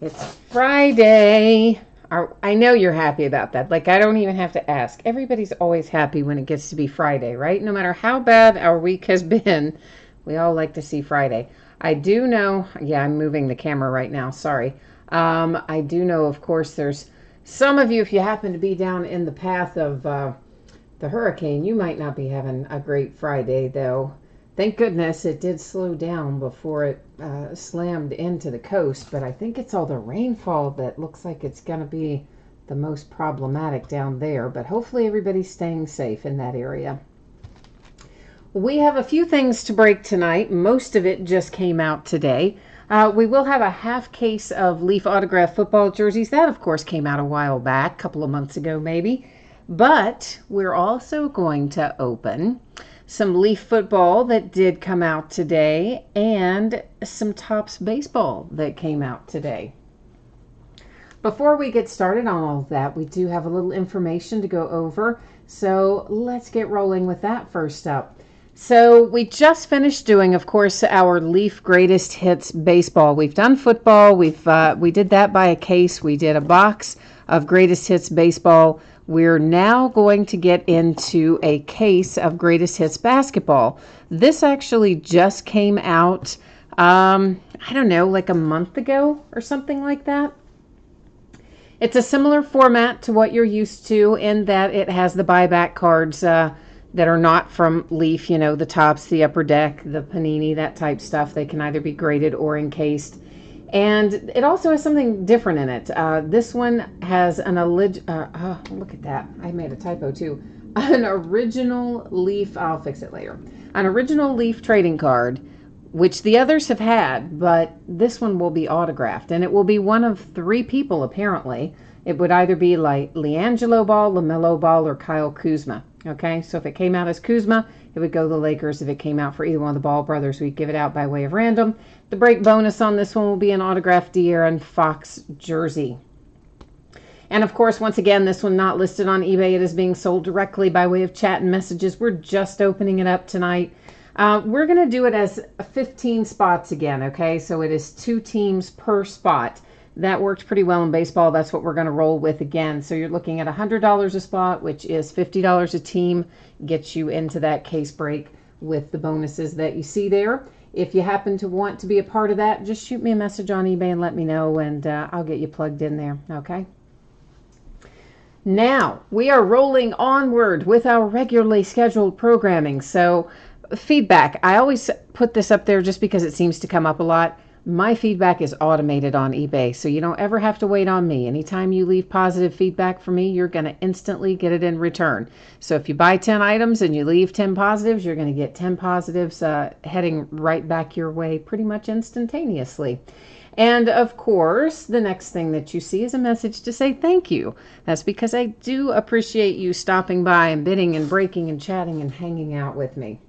It's Friday. I know you're happy about that. Like, I don't even have to ask. Everybody's always happy when it gets to be Friday, right? No matter how bad our week has been, we all like to see Friday. I do know, yeah, I'm moving the camera right now. Sorry. I do know, of course, there's some of you, if you happen to be down in the path of the hurricane, you might not be having a great Friday, though. Thank goodness it did slow down before it slammed into the coast, but I think it's all the rainfall that looks like it's going to be the most problematic down there, but hopefully everybody's staying safe in that area. We have a few things to break tonight. Most of it just came out today. We will have a half case of Leaf autographed football jerseys. That, of course, came out a while back, a couple of months ago maybe. But we're also going to open some Leaf football that did come out today, and some Topps baseball that came out today. Before we get started on all of that, we do have a little information to go over, so let's get rolling with that first up. So we just finished doing, of course, our Leaf Greatest Hits baseball. We've done football. We did that by a case. We did a box of Greatest Hits baseball. We're now going to get into a case of Greatest Hits basketball. This actually just came out, I don't know, like a month ago or something like that. It's a similar format to what you're used to in that it has the buyback cards that are not from Leaf, you know, the Topps, the Upper Deck, the Panini, that type stuff. They can either be graded or encased. And it also has something different in it. This one has an look at that. I made a typo too. An original Leaf, I'll fix it later. An original Leaf trading card, which the others have had, but this one will be autographed. And it will be one of three people, apparently. It would either be like LiAngelo Ball, LaMelo Ball, or Kyle Kuzma. Okay, so if it came out as Kuzma, it would go to the Lakers. If it came out for either one of the Ball brothers, we'd give it out by way of random. The break bonus on this one will be an autographed De'Aaron Fox jersey. And of course, once again, this one not listed on eBay. It is being sold directly by way of chat and messages. We're just opening it up tonight. We're going to do it as 15 spots again, okay? So it is 2 teams per spot. That worked pretty well in baseball. That's what we're going to roll with again. So you're looking at $100 a spot, which is $50 a team. Gets you into that case break with the bonuses that you see there. If you happen to want to be a part of that, just shoot me a message on eBay and let me know, and I'll get you plugged in there, okay? Now, we are rolling onward with our regularly scheduled programming. So, feedback. I always put this up there just because it seems to come up a lot. My feedback is automated on eBay, so you don't ever have to wait on me. Anytime you leave positive feedback for me, you're going to instantly get it in return. So if you buy 10 items and you leave 10 positives, you're going to get 10 positives heading right back your way pretty much instantaneously. And of course, the next thing that you see is a message to say thank you. That's because I do appreciate you stopping by and bidding and breaking and chatting and hanging out with me.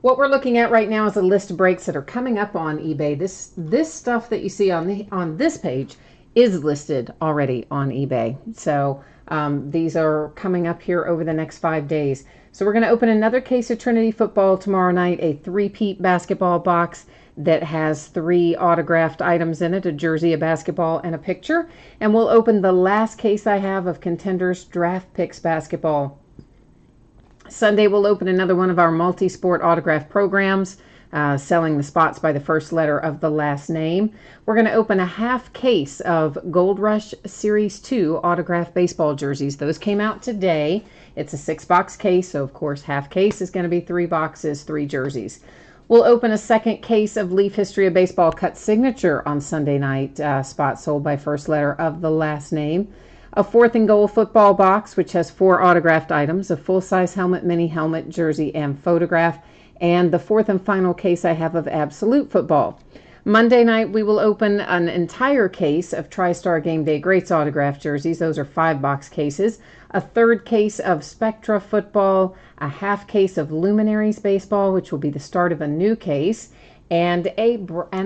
What we're looking at right now is a list of breaks that are coming up on eBay. This stuff that you see on this page is listed already on eBay. So these are coming up here over the next 5 days. So we're going to open another case of Trinity football tomorrow night, a 3-peat basketball box that has 3 autographed items in it, a jersey, a basketball, and a picture. And we'll open the last case I have of Contenders Draft Picks basketball. Sunday, we'll open another one of our multi-sport autograph programs, selling the spots by the first letter of the last name. We're going to open a half case of Gold Rush Series 2 autographed baseball jerseys. Those came out today. It's a 6-box case, so of course half case is going to be 3 boxes, 3 jerseys. We'll open a second case of Leaf History of Baseball cut signature on Sunday night, spots sold by first letter of the last name. A 4th and goal football box, which has 4 autographed items, a full-size helmet, mini helmet, jersey, and photograph, and the 4th and final case I have of Absolute Football. Monday night, we will open an entire case of TriStar Game Day Greats autographed jerseys. Those are 5-box cases. A 3rd case of Spectra Football, a half case of Luminaries Baseball, which will be the start of a new case, and a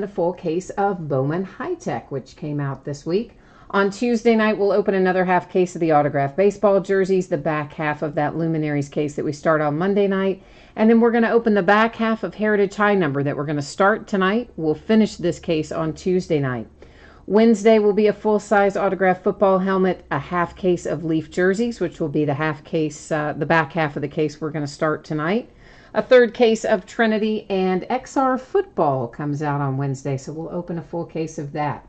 full case of Bowman High Tech, which came out this week. On Tuesday night, we'll open another half case of the autographed baseball jerseys, the back half of that Luminaries case that we start on Monday night. And then we're going to open the back half of Heritage High Number that we're going to start tonight. We'll finish this case on Tuesday night. Wednesday will be a full-size autographed football helmet, a half case of Leaf jerseys, which will be the half case, the back half of the case we're going to start tonight. A third case of Trinity and XR football comes out on Wednesday, so we'll open a full case of that.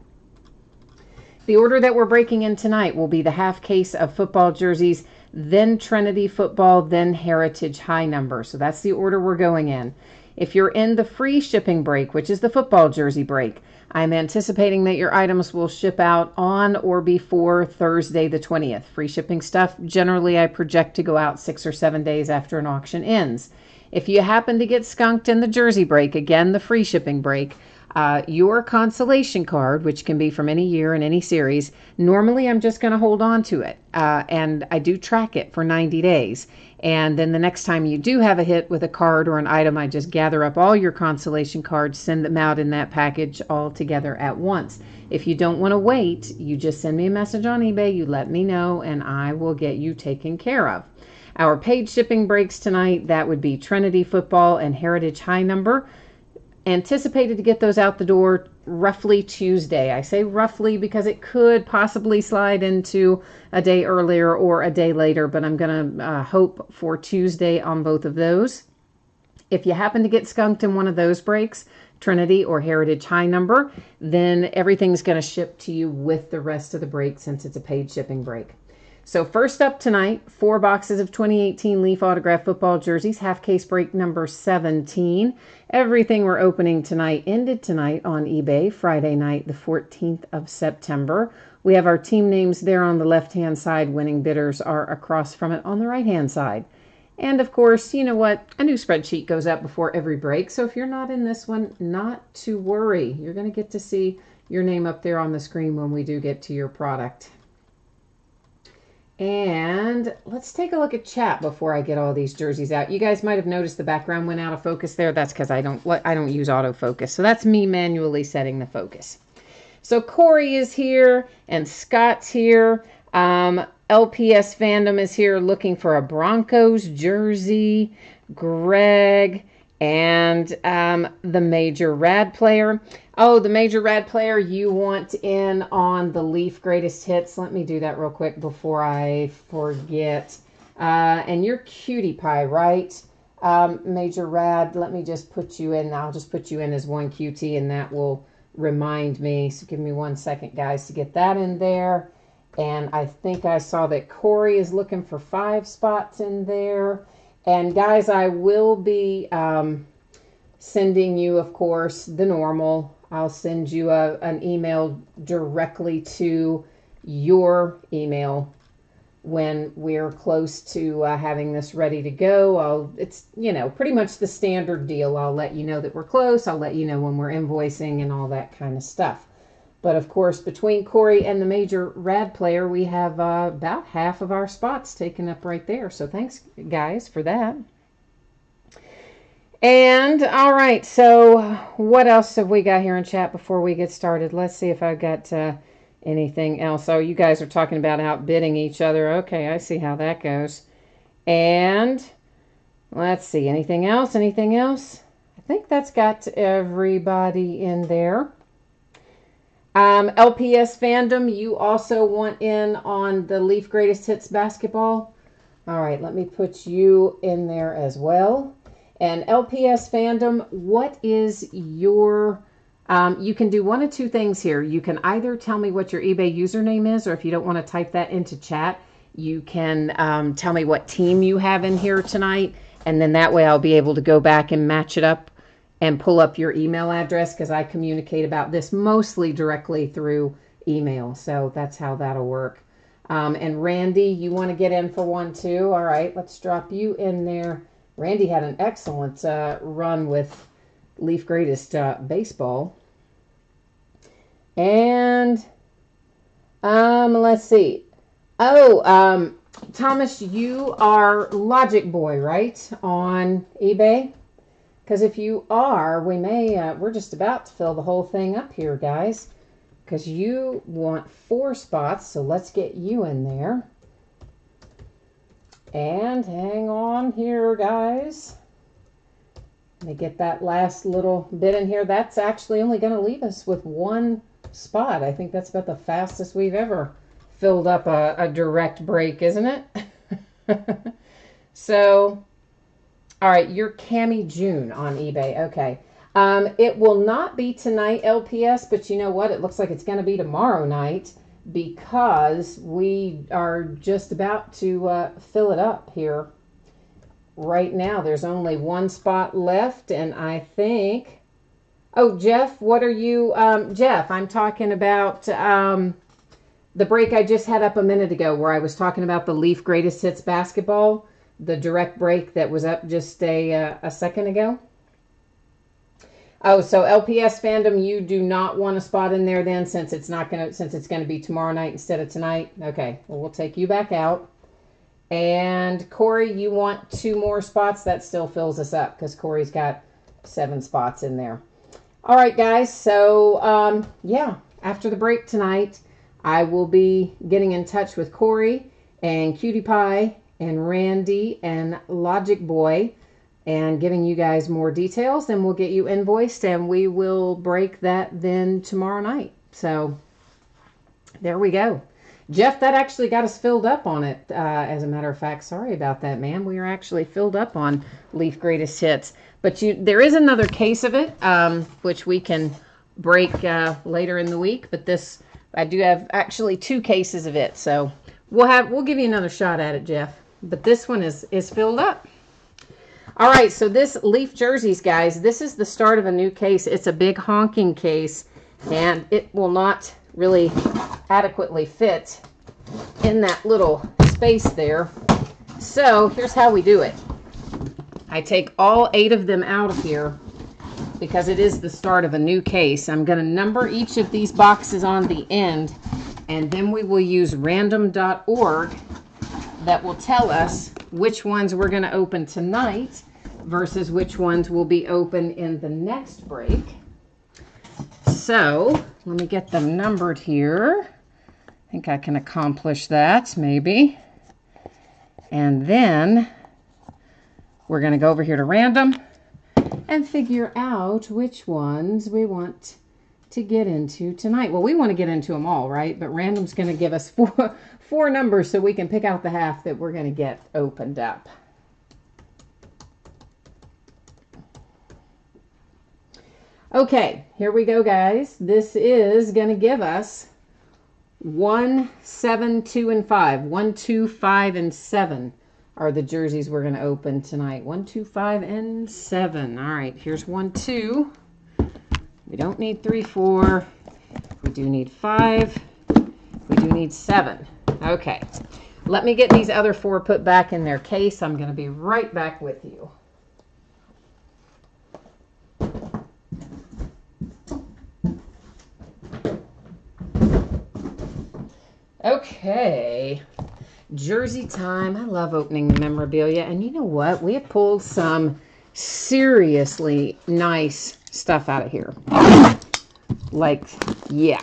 The order that we're breaking in tonight will be the half case of football jerseys, then Trinity football, then Heritage high number. So that's the order we're going in. If you're in the free shipping break, which is the football jersey break, I'm anticipating that your items will ship out on or before Thursday the 20th. Free shipping stuff, generally I project to go out 6 or 7 days after an auction ends. If you happen to get skunked in the jersey break, again, the free shipping break, your consolation card, which can be from any year and any series, normally I'm just going to hold on to it. And I do track it for 90 days. And then the next time you do have a hit with a card or an item, I just gather up all your consolation cards, send them out in that package all together at once. If you don't want to wait, you just send me a message on eBay, you let me know, and I will get you taken care of. Our paid shipping breaks tonight, that would be Trinity football and Heritage high number. Anticipated to get those out the door roughly Tuesday. I say roughly because it could possibly slide into a day earlier or a day later, but I'm going to hope for Tuesday on both of those. If you happen to get skunked in one of those breaks, Trinity or Heritage high number, then everything's going to ship to you with the rest of the break since it's a paid shipping break. So first up tonight, 4 boxes of 2018 Leaf autographed football jerseys, half case break number 17. Everything we're opening tonight ended tonight on eBay, Friday night, the 14th of September. We have our team names there on the left-hand side. Winning bidders are across from it on the right-hand side. And of course, you know what? A new spreadsheet goes up before every break. So if you're not in this one, not to worry. You're going to get to see your name up there on the screen when we do get to your product. And let's take a look at chat before I get all these jerseys out. You guys might have noticed the background went out of focus there. That's because I don't use autofocus. So that's me manually setting the focus. So Cory is here and Scott's here. LPS Fandom is here looking for a Broncos jersey. Greg and the Major Rad player. Oh, the Major Rad player, you want in on the Leaf Greatest Hits. Let me do that real quick before I forget. And you're Cutie Pie, right? Major Rad, let me just put you in. I'll just put you in as one QT, and that will remind me. So give me 1 second, guys, to get that in there. And I think I saw that Cory is looking for 5 spots in there. And guys, I will be sending you, of course, the normal. I'll send you an email directly to your email when we're close to having this ready to go. It's, you know, pretty much the standard deal. I'll let you know that we're close. I'll let you know when we're invoicing and all that kind of stuff. But of course, between Cory and the Major Rad player, we have about half of our spots taken up right there. So thanks, guys, for that. And all right, so what else have we got here in chat before we get started? Let's see if I've got anything else. Oh, you guys are talking about outbidding each other. Okay, I see how that goes. And let's see, anything else? Anything else? I think that's got everybody in there. LPS Fandom, you also want in on the Leaf Greatest Hits basketball. All right, let me put you in there as well. And LPS Fandom, what is your, you can do one of two things here. You can either tell me what your eBay username is, or if you don't want to type that into chat, you can tell me what team you have in here tonight. And then that way I'll be able to go back and match it up and pull up your email address, because I communicate about this mostly directly through email. So that's how that'll work. And Randy, you want to get in for one too? All right, let's drop you in there. Randy had an excellent run with Leaf Greatest Baseball. And let's see. Oh, Thomas, you are Logic Boy, right, on eBay? Because if you are, we may, we're just about to fill the whole thing up here, guys. Because you want 4 spots, so let's get you in there. And hang on here, guys. Let me get that last little bit in here. That's actually only going to leave us with one spot. I think that's about the fastest we've ever filled up a direct break, isn't it? So, all right, you're Cami June on eBay. Okay. It will not be tonight, LPS, but you know what? It looks like it's going to be tomorrow night because we are just about to fill it up here. Right now, there's only one spot left, and I think... Oh, Jeff, what are you... Jeff, I'm talking about the break I just had up a minute ago where I was talking about the Leaf Greatest Hits basketball, the direct break that was up just a second ago. Oh, so LPS fandom, you do not want a spot in there then since it's going to be tomorrow night instead of tonight? Okay, well, we'll take you back out. And Cory, you want 2 more spots? That still fills us up because Cory's got 7 spots in there. All right, guys. So, yeah, after the break tonight, I will be getting in touch with Cory and Cutie Pie and Randy and Logic Boy and giving you guys more details. Then we'll get you invoiced and we will break that then tomorrow night. So there we go. Jeff, that actually got us filled up on it. As a matter of fact, sorry about that, man. We are actually filled up on Leaf Greatest Hits. But there is another case of it, which we can break later in the week. But this, I do have actually 2 cases of it. So we'll give you another shot at it, Jeff. But this one is filled up. All right, so this Leaf jerseys, guys, this is the start of a new case. It's a big honking case, and it will not really adequately fit in that little space there. So here's how we do it. I take all 8 of them out of here because it is the start of a new case. I'm going to number each of these boxes on the end, and then we will use random.org that will tell us which ones we're going to open tonight versus which ones will be open in the next break. So let me get them numbered here. I think I can accomplish that, maybe. And then we're going to go over here to random and figure out which ones we want to get into tonight. Well, we want to get into them all, right? But random's going to give us four numbers so we can pick out the half that we're going to get opened up. Okay, here we go, guys. This is going to give us 1, 7, 2, and 5. 1, 2, 5, and 7 are the jerseys we're going to open tonight. 1, 2, 5, and 7. All right, here's 1, 2. We don't need 3, 4. We do need 5. We do need 7. Okay, let me get these other 4 put back in their case. I'm going to be right back with you. Okay, jersey time. I love opening the memorabilia. And you know what? We have pulled some seriously nice stuff out of here. Like, yeah.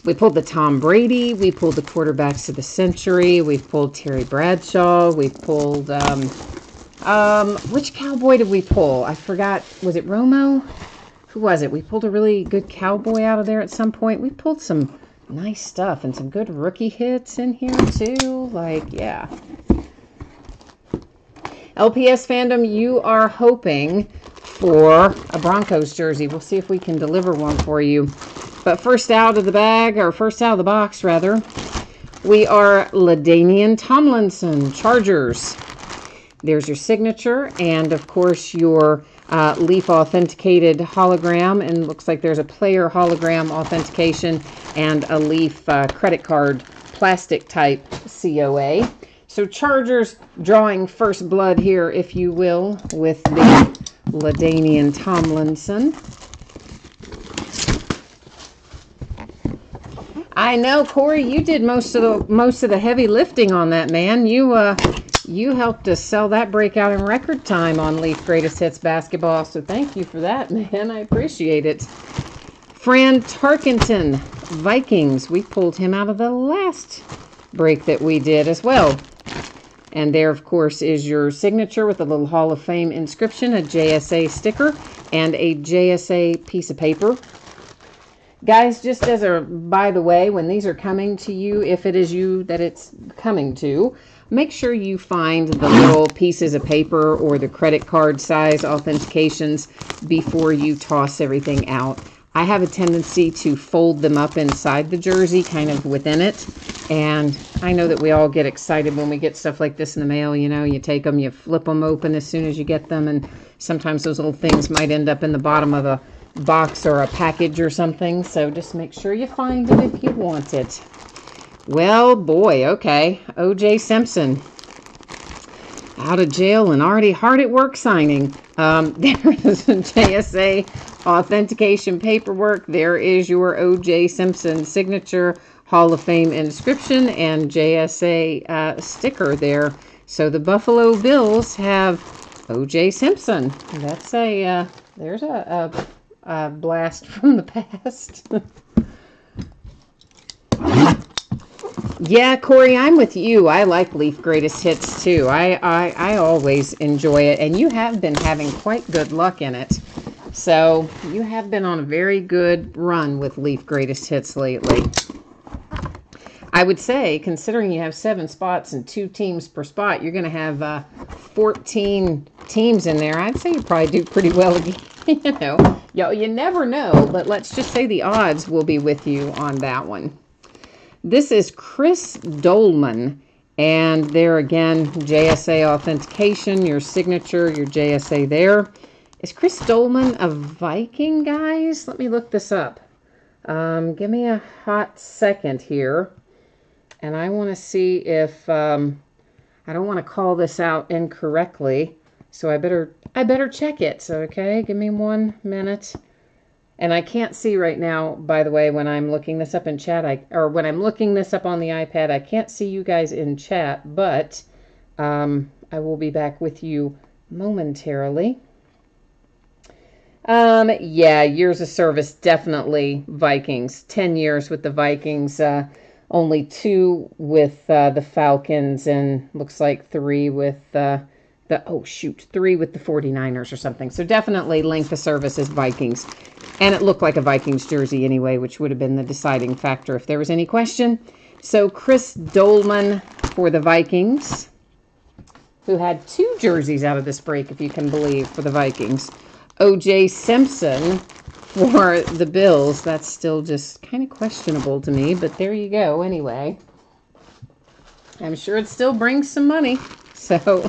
We pulled the Tom Brady. We pulled the quarterbacks of the century. We've pulled Terry Bradshaw. We've pulled, which cowboy did we pull? I forgot. Was it Romo? Who was it? We pulled a really good cowboy out of there at some point. We pulled some nice stuff and some good rookie hits in here too. Like, yeah. LPS fandom, you are hoping for a Broncos jersey. We'll see if we can deliver one for you. But first out of the bag, or first out of the box rather, we are LaDainian Tomlinson, Chargers. There's your signature and of course your Leaf authenticated hologram, and looks like there's a player hologram authentication and a Leaf credit card plastic type COA. So Chargers drawing first blood here, if you will, with the LaDainian Tomlinson. I know, Cory, you did most of the heavy lifting on that, man. You helped us sell that breakout in record time on Leaf Greatest Hits basketball, so thank you for that, man. I appreciate it. Fran Tarkenton, Vikings. We pulled him out of the last break that we did as well. And there, of course, is your signature with a little Hall of Fame inscription, a JSA sticker, and a JSA piece of paper. Guys, just as a by the way, when these are coming to you, if it is you that it's coming to, make sure you find the little pieces of paper or the credit card size authentications before you toss everything out. I have a tendency to fold them up inside the jersey, kind of within it. And I know that we all get excited when we get stuff like this in the mail. You know, you take them, you flip them open as soon as you get them. And sometimes those little things might end up in the bottom of a box or a package or something. So just make sure you find it if you want it. Well, boy, okay. O.J. Simpson. Out of jail and already hard at work signing. There is a JSA authentication paperwork. There is your O.J. Simpson signature, Hall of Fame inscription, and JSA sticker there. So the Buffalo Bills have O.J. Simpson. That's there's a blast from the past. Yeah, Cory, I'm with you. I like Leaf Greatest Hits too. I always enjoy it, and you have been having quite good luck in it. So you have been on a very good run with Leaf Greatest Hits lately. I would say, considering you have 7 spots and 2 teams per spot, you're going to have 14 teams in there. I'd say you probably do pretty well again. You never know, but let's just say the odds will be with you on that one. This is Chris Dolman, and there again, JSA authentication, your signature, your JSA there. Is Chris Dolman a Viking, guys? Let me look this up. Give me a hot second here, and I want to see if I don't want to call this out incorrectly, so I better check it. So okay, give me 1 minute. And I can't see right now, by the way, when I'm looking this up in chat, or when I'm looking this up on the iPad, I can't see you guys in chat, but I will be back with you momentarily. Yeah, years of service, definitely Vikings. 10 years with the Vikings, only 2 with the Falcons, and looks like 3 with 3 with the 49ers or something. So definitely length of service is Vikings. And it looked like a Vikings jersey anyway, which would have been the deciding factor if there was any question. So Chris Dolman for the Vikings, who had 2 jerseys out of this break, if you can believe, for the Vikings. O.J. Simpson for the Bills. That's still just kind of questionable to me, but there you go anyway. I'm sure it still brings some money. So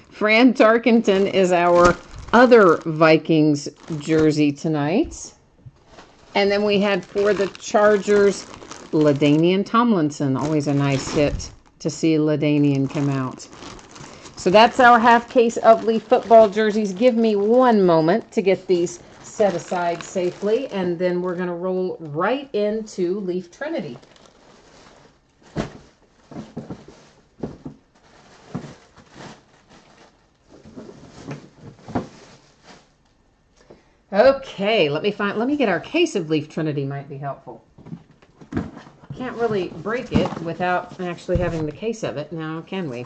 Fran Tarkenton is our other Vikings jersey tonight. And then we had for the Chargers, LaDainian Tomlinson. Always a nice hit to see LaDainian come out. So that's our half case of Leaf football jerseys. Give me 1 moment to get these set aside safely, and then we're going to roll right into Leaf Trinity. Okay, let me get our case of Leaf Trinity, might be helpful. Can't really break it without actually having the case of it now, can we?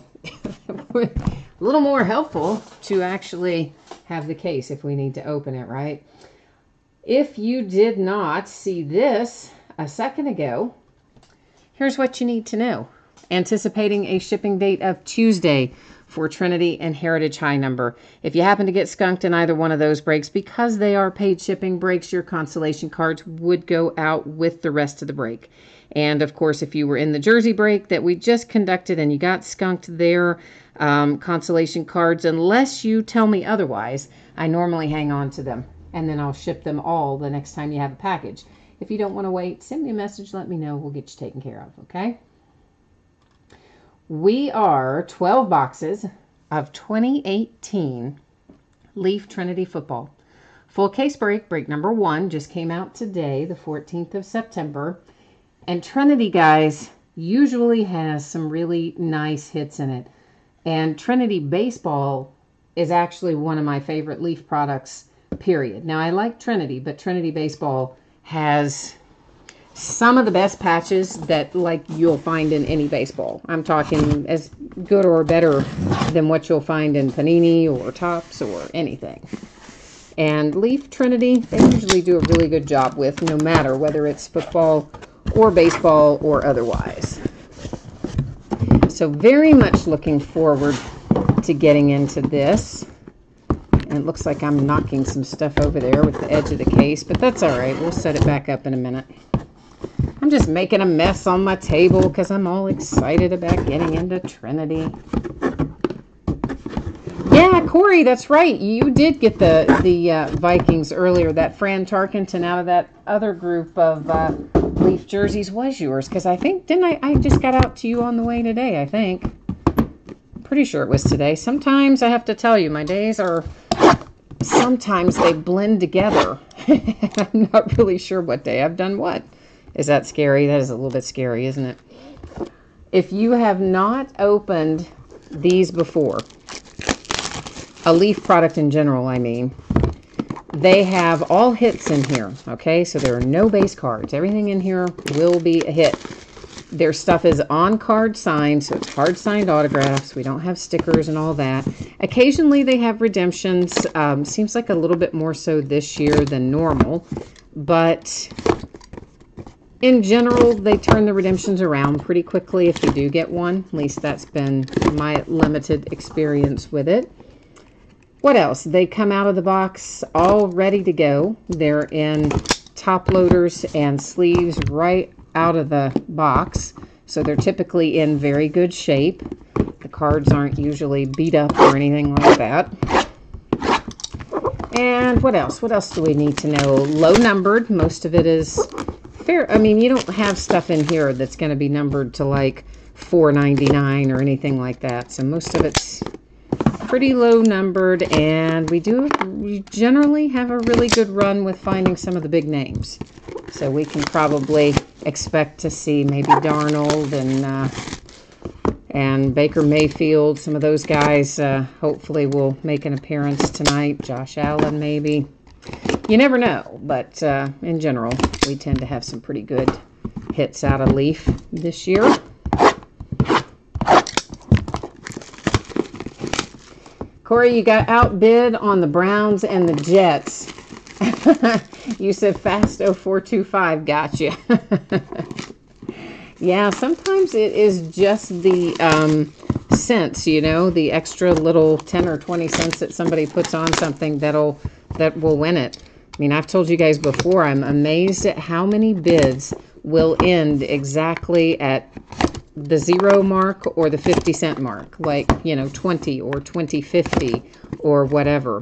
A little more helpful to actually have the case if we need to open it, right? If you did not see this a second ago, here's what you need to know. Anticipating a shipping date of Tuesday for Trinity and Heritage High number. If you happen to get skunked in either one of those breaks, because they are paid shipping breaks, your consolation cards would go out with the rest of the break. And of course, if you were in the jersey break that we just conducted and you got skunked there, consolation cards, unless you tell me otherwise, I normally hang on to them. And then I'll ship them all the next time you have a package. If you don't want to wait, send me a message, let me know. We'll get you taken care of, okay? We are 12 boxes of 2018 Leaf Trinity football. Full case break number 1, just came out today, the 14th of September. And Trinity, guys, usually has some really nice hits in it. And Trinity Baseball is actually one of my favorite Leaf products, period. Now, I like Trinity, but Trinity Baseball has some of the best patches that like you'll find in any baseball. I'm talking as good or better than what you'll find in Panini or Topps or anything. And Leaf Trinity, they usually do a really good job with, no matter whether it's football or baseball or otherwise. So very much looking forward to getting into this. And it looks like I'm knocking some stuff over there with the edge of the case, but that's all right. We'll set it back up in a minute. I'm just making a mess on my table because I'm all excited about getting into Trinity. Yeah, Cory, that's right. You did get the Vikings earlier. That Fran Tarkenton out of that other group of Leaf jerseys was yours. Because I think, I just got out to you on the way today, I think. Pretty sure it was today. Sometimes I have to tell you, my days are, sometimes they blend together. I'm not really sure what day I've done what. Is that scary? That is a little bit scary, isn't it? If you have not opened these before, a Leaf product in general, I mean, they have all hits in here, okay? So there are no base cards. Everything in here will be a hit. Their stuff is on card signed, so it's hard signed autographs. We don't have stickers and all that. Occasionally they have redemptions. Seems like a little bit more so this year than normal, but in general, they turn the redemptions around pretty quickly if you do get one. At least that's been my limited experience with it. What else? They come out of the box all ready to go. They're in top loaders and sleeves right out of the box. So they're typically in very good shape. The cards aren't usually beat up or anything like that. And what else? What else do we need to know? Low numbered. Most of it is fair. I mean, you don't have stuff in here that's going to be numbered to like $4.99 or anything like that. So most of it's pretty low numbered, and we generally have a really good run with finding some of the big names. So we can probably expect to see maybe Darnold and Baker Mayfield. Some of those guys hopefully will make an appearance tonight. Josh Allen maybe. You never know, but in general, we tend to have some pretty good hits out of Leaf this year. Cory, you got outbid on the Browns and the Jets. You said Fast 0425 got you. Yeah, sometimes it is just the cents, you know, the extra little 10 or 20 cents that somebody puts on something that will win it. I mean, I've told you guys before, I'm amazed at how many bids will end exactly at the 0 mark or the 50-cent mark, like, you know, 20 or 20.50 or whatever.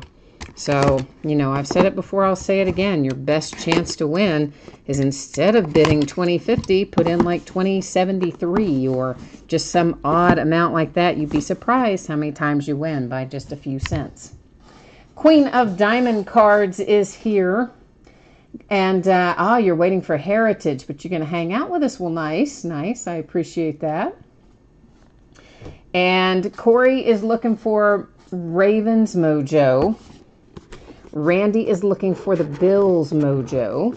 So, you know, I've said it before, I'll say it again. Your best chance to win is, instead of bidding 20.50, put in like 20.73 or just some odd amount like that. You'd be surprised how many times you win by just a few cents. Queen of Diamond cards is here. And, you're waiting for Heritage, but you're going to hang out with us. Well, nice. I appreciate that. And Cory is looking for Ravens Mojo. Randy is looking for the Bills Mojo.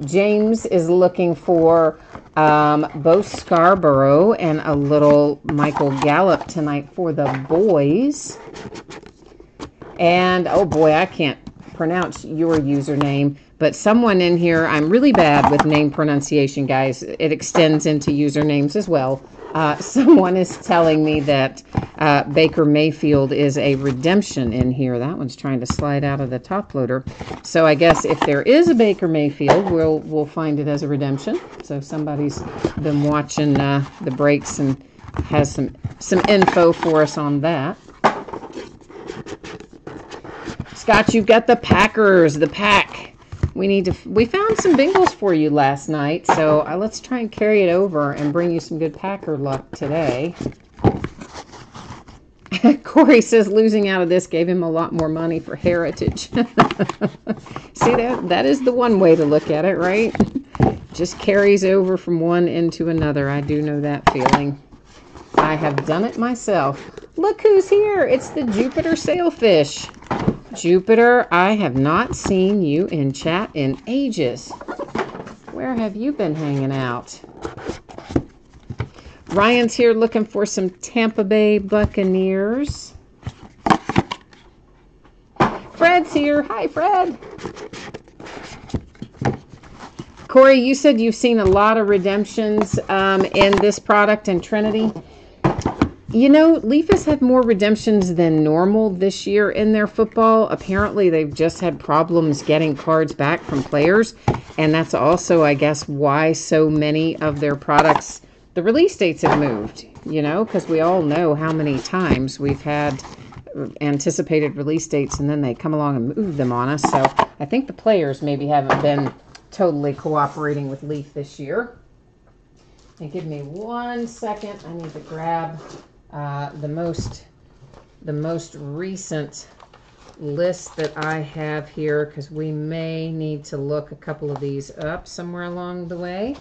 James is looking for Bo Scarborough and a little Michael Gallup tonight for the boys. And, oh boy, I can't pronounce your username, but someone in here, I'm really bad with name pronunciation, guys. It extends into usernames as well. Someone is telling me that Baker Mayfield is a redemption in here. That one's trying to slide out of the top loader. So I guess if there is a Baker Mayfield, we'll find it as a redemption. So somebody's been watching the breaks and has some info for us on that. Scott, you've got the Packers, the pack. We found some Bengals for you last night, so let's try and carry it over and bring you some good Packer luck today. Cory says losing out of this gave him a lot more money for Heritage. See, that is the one way to look at it, right? Just carries over from one into another. I do know that feeling. I have done it myself. Look who's here. It's the Jupiter Sailfish. Jupiter, I have not seen you in chat in ages. Where have you been hanging out? Ryan's here looking for some Tampa Bay Buccaneers. Fred here. Hi, Fred. Cory, you said you've seen a lot of redemptions in this product in Trinity. You know, Leaf has had more redemptions than normal this year in their football. Apparently, they've just had problems getting cards back from players. And that's also, I guess, why so many of their products, the release dates have moved, you know, because we all know how many times we've had anticipated release dates and then they come along and move them on us. So I think the players maybe haven't been totally cooperating with Leaf this year. And give me 1 second. I need to grab the most recent list that I have here, because we may need to look a couple of these up somewhere along the way.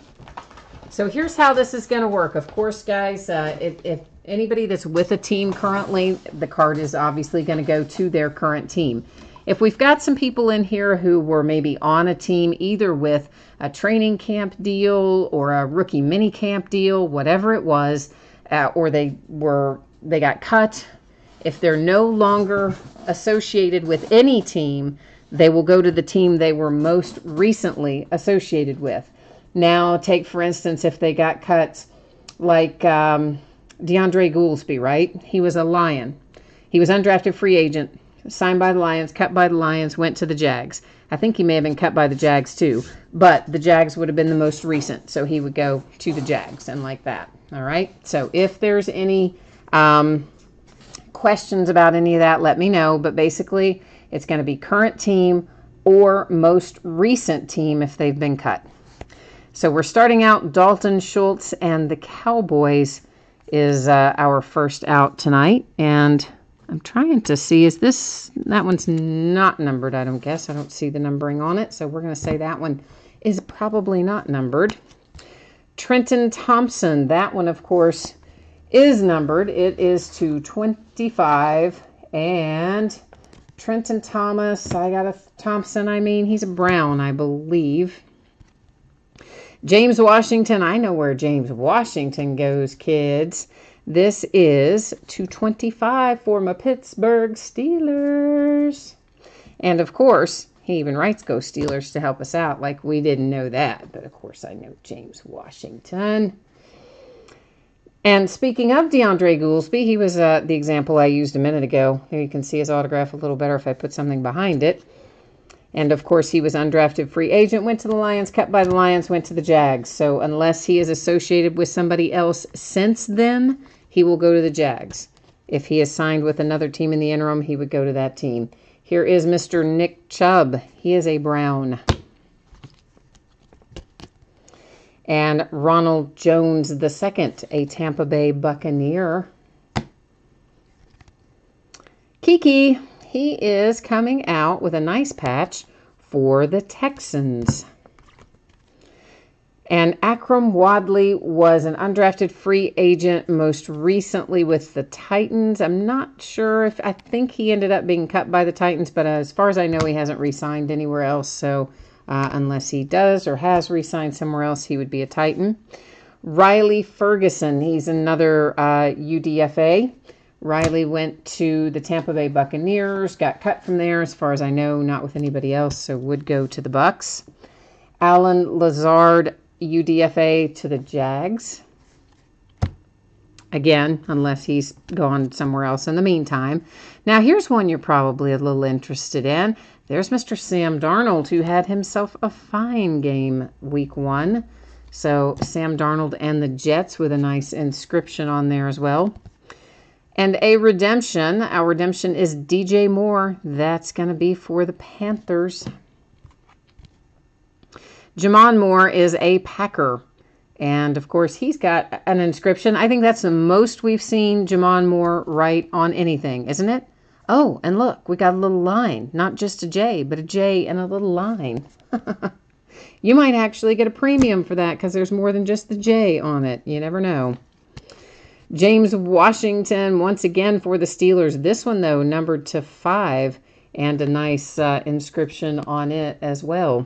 So here's how this is going to work. Of course, guys, if anybody that's with a team currently, the card is obviously going to go to their current team. If we've got some people in here who were maybe on a team, either with a training camp deal or a rookie mini camp deal, whatever it was, or they got cut, if they're no longer associated with any team, they will go to the team they were most recently associated with. Now, take for instance, if they got cut, like DeAndre Goolsby, right? He was a Lion. He was undrafted free agent, signed by the Lions, cut by the Lions, went to the Jags. I think he may have been cut by the Jags too, but the Jags would have been the most recent, so he would go to the Jags and like that. All right? So if there's any questions about any of that, let me know. But basically, it's going to be current team or most recent team if they've been cut. So we're starting out Dalton Schultz, and the Cowboys is our first out tonight. And I'm trying to see, that one's not numbered, I don't guess. I don't see the numbering on it. So we're going to say that one is probably not numbered. Trenton Thompson, that one, of course, is numbered. It is to 25. And Trenton Thompson, he's a Brown, I believe. James Washington, I know where James Washington goes, kids. This is to 25 for my Pittsburgh Steelers. And of course, he even writes Go Steelers to help us out, like we didn't know that. But of course, I know James Washington. And speaking of DeAndre Goolsby, he was the example I used a minute ago. Here you can see his autograph a little better if I put something behind it. And of course, he was undrafted free agent, went to the Lions, cut by the Lions, went to the Jags. So unless he is associated with somebody else since then, he will go to the Jags. If he is signed with another team in the interim, he would go to that team. Here is Mr. Nick Chubb. He is a Brown. And Ronald Jones II, a Tampa Bay Buccaneer. Kiki, he is coming out with a nice patch for the Texans. And Akram Wadley was an undrafted free agent most recently with the Titans. I'm not sure I think he ended up being cut by the Titans, but as far as I know, he hasn't re-signed anywhere else. So unless he does or has re-signed somewhere else, he would be a Titan. Riley Ferguson, he's another UDFA. Riley went to the Tampa Bay Buccaneers, got cut from there, as far as I know, not with anybody else, so would go to the Bucs. Alan Lazard, UDFA, to the Jags. Again, unless he's gone somewhere else in the meantime. Now, here's one you're probably a little interested in. There's Mr. Sam Darnold, who had himself a fine game week 1. So, Sam Darnold and the Jets with a nice inscription on there as well. And a redemption. Our redemption is DJ Moore. That's going to be for the Panthers. Jamon Moore is a Packer. And, of course, he's got an inscription. I think that's the most we've seen Jamon Moore write on anything, isn't it? Oh, and look, we got a little line. Not just a J, but a J and a little line. You might actually get a premium for that because there's more than just the J on it. You never know. James Washington, once again for the Steelers. This one, though, numbered to 5 and a nice inscription on it as well.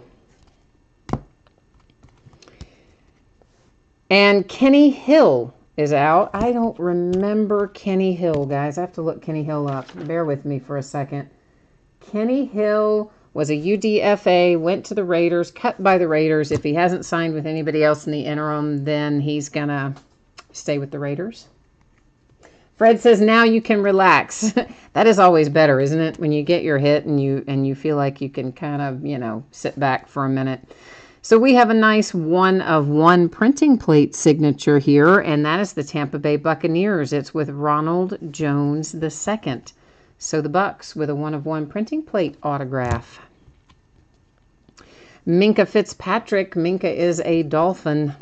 And Kenny Hill is out. I don't remember Kenny Hill, guys. I have to look Kenny Hill up. Bear with me for a second. Kenny Hill was a UDFA, went to the Raiders, cut by the Raiders. If he hasn't signed with anybody else in the interim, then he's going to stay with the Raiders. Fred says, now you can relax. That is always better, isn't it? When you get your hit and you feel like you can kind of, sit back for a minute. So we have a nice 1-of-1 printing plate signature here, and that is the Tampa Bay Buccaneers. It's with Ronald Jones II. So the Bucs with a 1-of-1 printing plate autograph. Minka Fitzpatrick. Minka is a Dolphin.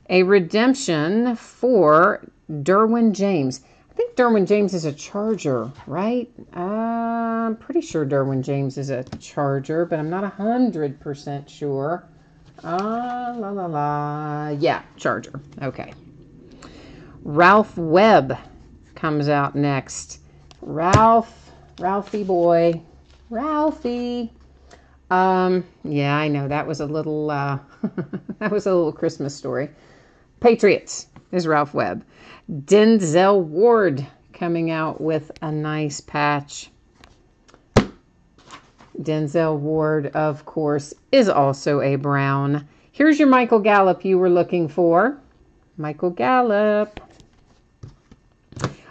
A redemption for Derwin James. I think Derwin James is a Charger, right? I'm pretty sure Derwin James is a Charger, but I'm not 100% sure. Yeah, Charger. Okay. Ralph Webb comes out next. Ralphie boy. Ralphie. Yeah, I know. That was a little, that was a little Christmas story. Patriots is Ralph Webb. Denzel Ward coming out with a nice patch. Denzel Ward, of course, is also a Brown. Here's your Michael Gallup you were looking for. Michael Gallup.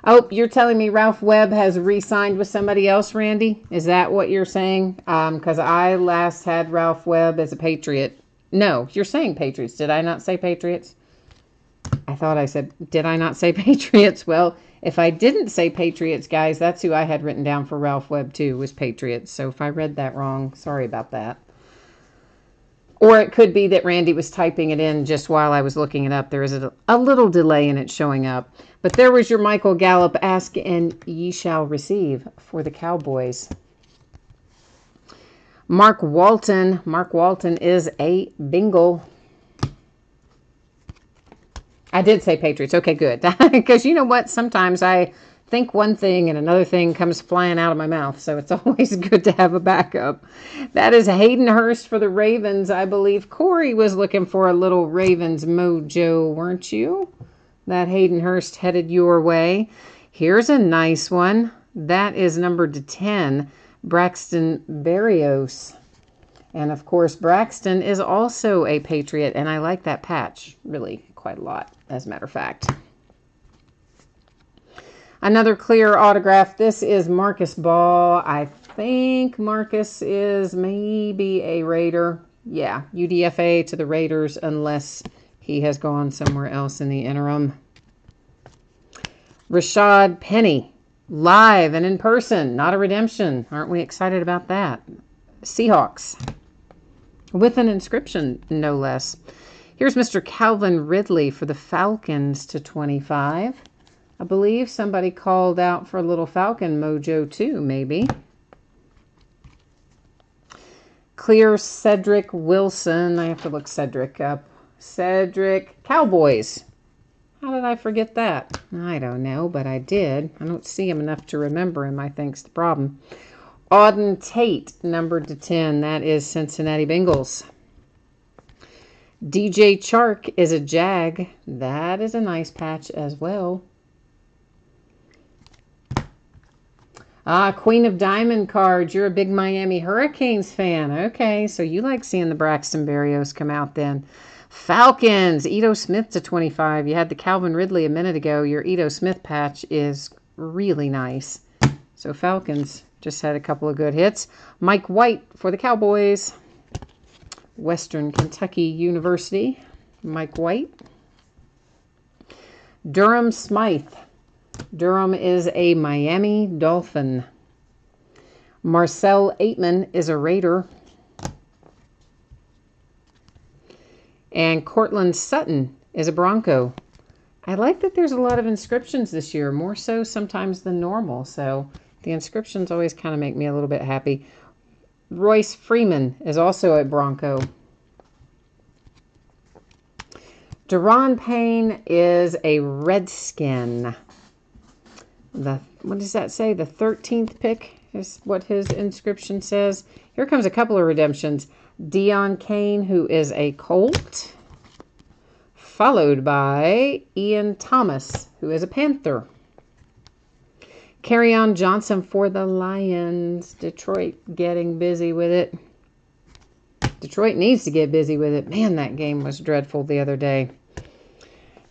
Oh, you're telling me Ralph Webb has re-signed with somebody else, Randy? Is that what you're saying? Because I last had Ralph Webb as a Patriot. No, you're saying Patriots. Did I not say Patriots? I thought I said, did I not say Patriots? Well, if I didn't say Patriots, guys, that's who I had written down for Ralph Webb too, was Patriots. So if I read that wrong, sorry about that. Or it could be that Randy was typing it in just while I was looking it up. There is a little delay in it showing up. But there was your Michael Gallup, ask and ye shall receive for the Cowboys. Mark Walton. Mark Walton is a Bengal. I did say Patriots. Okay, good. Because you know what? Sometimes I think one thing and another thing comes flying out of my mouth. So it's always good to have a backup. That is Hayden Hurst for the Ravens. I believe Cory was looking for a little Ravens mojo, weren't you? That Hayden Hurst headed your way. Here's a nice one. That is numbered to 10, Braxton Berrios. And of course, Braxton is also a Patriot, and I like that patch really quite a lot, as a matter of fact. Another clear autograph. This is Marcus Ball. I think Marcus is maybe a Raider. Yeah, UDFA to the Raiders, unless he has gone somewhere else in the interim. Rashad Penny, live and in person, not a redemption. Aren't we excited about that? Seahawks, with an inscription, no less. Here's Mr. Calvin Ridley for the Falcons to 25. I believe somebody called out for a little Falcon mojo too, maybe. Clear Cedric Wilson. I have to look Cedric up. Cedric Cowboys. How did I forget that? I don't know, but I did. I don't see him enough to remember him, I think's the problem. Auden Tate, numbered to 10. That is Cincinnati Bengals. DJ Chark is a Jag. That is a nice patch as well. Queen of Diamond cards. You're a big Miami Hurricanes fan. Okay, so you like seeing the Braxton Berrios come out then. Falcons, Ito Smith to 25. You had the Calvin Ridley a minute ago. Your Ito Smith patch is really nice. So Falcons just had a couple of good hits. Mike White for the Cowboys. Western Kentucky University. Mike White. Durham Smythe. Durham is a Miami Dolphin. Marcel Aitman is a Raider. And Cortland Sutton is a Bronco. I like that there's a lot of inscriptions this year, more so sometimes than normal. So the inscriptions always kind of make me a little bit happy. Royce Freeman is also a Bronco. Deron Payne is a Redskin. What does that say? The 13th pick is what his inscription says. Here comes a couple of redemptions. Dion Kane, who is a Colt, followed by Ian Thomas, who is a Panther. Kerryon Johnson for the Lions. Detroit getting busy with it. Detroit needs to get busy with it. Man, that game was dreadful the other day.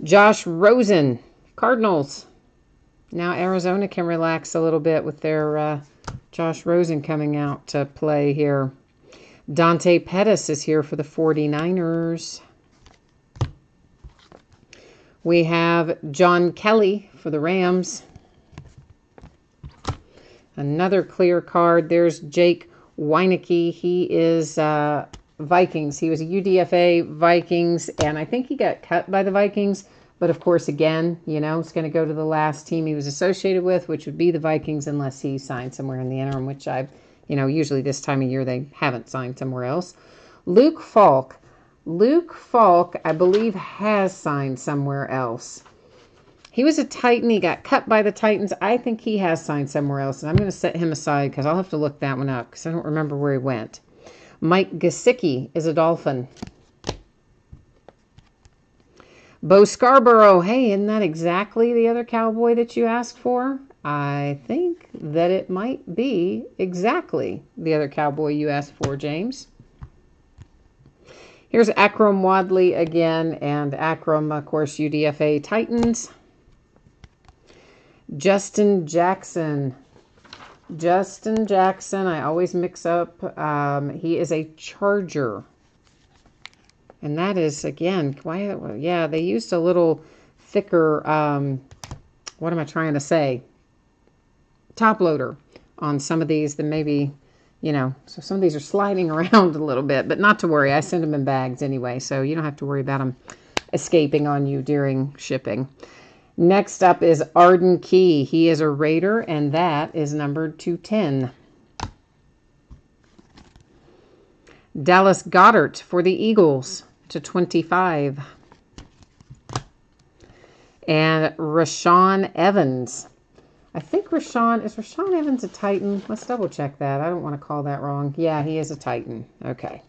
Josh Rosen, Cardinals. Now Arizona can relax a little bit with their Josh Rosen coming out to play here. Dante Pettis is here for the 49ers. We have John Kelly for the Rams. Another clear card. There's Jake Weineke. He is Vikings. He was a UDFA Vikings, and I think he got cut by the Vikings. But, of course, again, you know, it's going to go to the last team he was associated with, which would be the Vikings, unless he signed somewhere in the interim, which usually this time of year they haven't signed somewhere else. Luke Falk. Luke Falk, I believe, has signed somewhere else. He was a Titan. He got cut by the Titans. I think he has signed somewhere else, and I'm going to set him aside because I'll have to look that one up because I don't remember where he went. Mike Gesicki is a Dolphin. Bo Scarborough. Hey, isn't that exactly the other Cowboy that you asked for? I think that it might be exactly the other Cowboy you asked for, James. Here's Akram Wadley again, and Akram, of course, UDFA Titans. Justin Jackson. Justin Jackson, I always mix up. He is a Charger. And that is, again, yeah, they used a little thicker, what am I trying to say? Top loader on some of these than maybe, so some of these are sliding around a little bit, but not to worry. I send them in bags anyway, so you don't have to worry about them escaping on you during shipping. Next up is Arden Key. He is a Raider, and that is numbered 210. Dallas Goedert for the Eagles /25. And Rashaan Evans. I think is Rashaan Evans a Titan? Let's double check that. I don't want to call that wrong. Yeah, he is a Titan. Okay.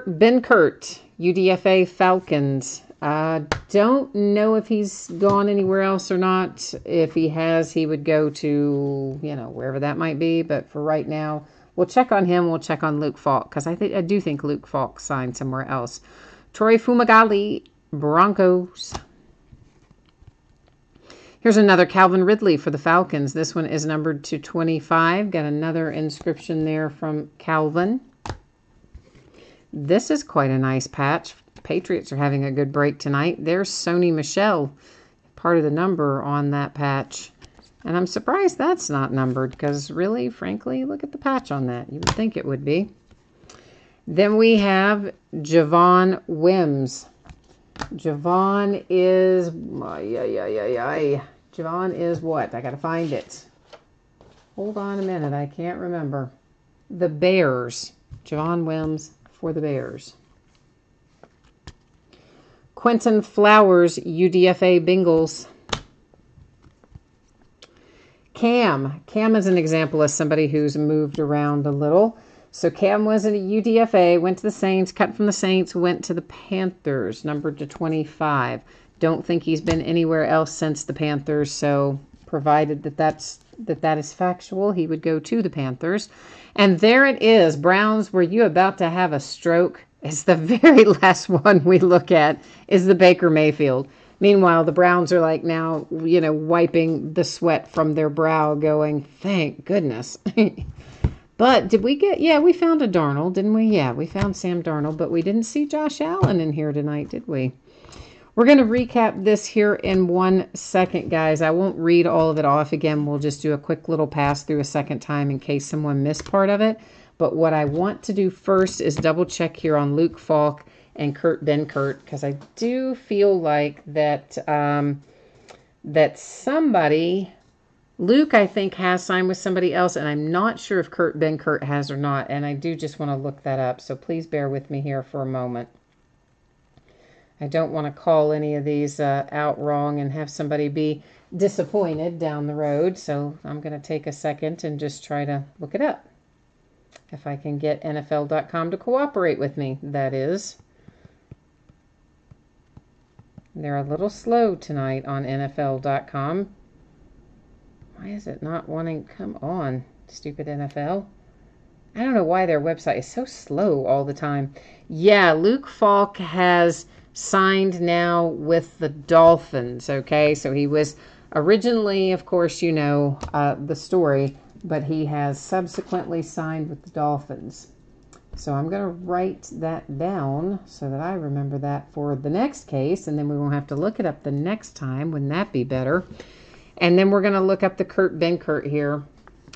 Ben Kurt, UDFA Falcons. Don't know if he's gone anywhere else or not. If he has, he would go to, wherever that might be. But for right now, we'll check on him. We'll check on Luke Falk because I do think Luke Falk signed somewhere else. Troy Fumagalli, Broncos. Here's another Calvin Ridley for the Falcons. This one is numbered /25. Got another inscription there from Calvin. This is quite a nice patch. Patriots are having a good break tonight. There's Sony Michel, part of the number on that patch. And I'm surprised that's not numbered because really, frankly, look at the patch on that. You would think it would be. Then we have Javon Wims. Javon is... Javon is what? I got to find it. Hold on a minute. I can't remember. The Bears. Javon Wims for the Bears. Quentin Flowers, UDFA Bengals. Cam. Cam is an example of somebody who's moved around a little. So Cam was in a UDFA, went to the Saints, cut from the Saints, went to the Panthers, numbered /25. Don't think he's been anywhere else since the Panthers, so provided that is factual, he would go to the Panthers. And there it is. Browns, were you about to have a stroke? It's the very last one we look at is the Baker Mayfield. Meanwhile, the Browns are like now, wiping the sweat from their brow going, thank goodness. But did we we found a Darnold, didn't we? Yeah, we found Sam Darnold, but we didn't see Josh Allen in here tonight, did we? We're going to recap this here in 1 second, guys. I won't read all of it off again. We'll just do a quick little pass through a second time in case someone missed part of it. But what I want to do first is double check here on Luke Falk and Ben Kurt, because I do feel like that somebody, Luke, I think, has signed with somebody else, and I'm not sure if Ben Kurt has or not, and I do just want to look that up, so please bear with me here for a moment. I don't want to call any of these out wrong and have somebody be disappointed down the road, so I'm going to take a second and just try to look it up. If I can get NFL.com to cooperate with me, that is. They're a little slow tonight on NFL.com. Why is it not wanting? Come on, stupid NFL. I don't know why their website is so slow all the time. Yeah, Luke Falk has signed now with the Dolphins, okay? So he was originally, of course, you know the story, but he has subsequently signed with the Dolphins. So I'm going to write that down so that I remember that for the next case, and then we won't have to look it up the next time. Wouldn't that be better? And then we're going to look up the Kurt Benkert here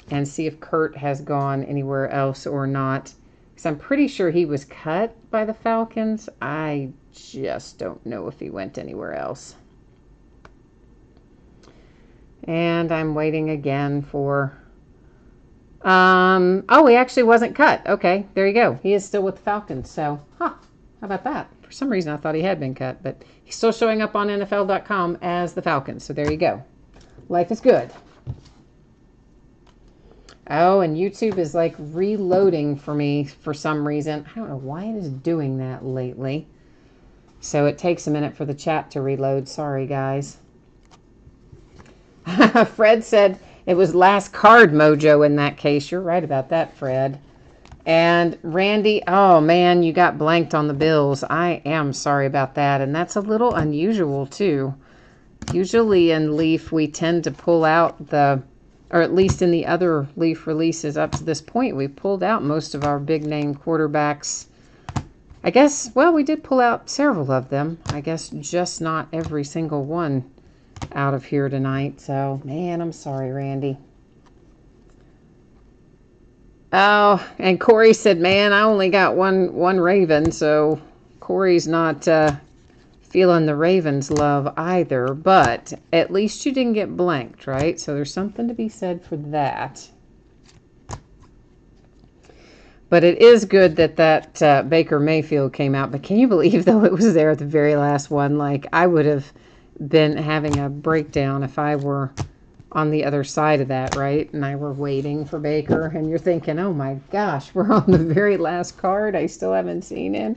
and see if Kurt has gone anywhere else or not. Because I'm pretty sure he was cut by the Falcons. I just don't know if he went anywhere else. And I'm waiting again for... oh, he actually wasn't cut. Okay, there you go. He is still with the Falcons. So, how about that? For some reason, I thought he had been cut. But he's still showing up on NFL.com as the Falcons. So there you go. Life is good. Oh, and YouTube is like reloading for me for some reason. I don't know why it is doing that lately. So it takes a minute for the chat to reload. Sorry, guys. Fred said it was last card mojo in that case. You're right about that, Fred. And Randy, oh man, you got blanked on the Bills. I am sorry about that. And that's a little unusual too. Usually in Leaf, we tend to pull out or at least in the other Leaf releases up to this point, we pulled out most of our big name quarterbacks. I guess, well, we did pull out several of them. I guess just not every single one out of here tonight. So, man, I'm sorry, Randy. Oh, and Cory said, man, I only got one Raven, so Cory's not feeling the Ravens' love either, but at least you didn't get blanked, right? So there's something to be said for that. But it is good that Baker Mayfield came out. But can you believe, though, it was there at the very last one? Like, I would have been having a breakdown if I were on the other side of that, right? And I were waiting for Baker, and you're thinking, oh my gosh, we're on the very last card. I still haven't seen him.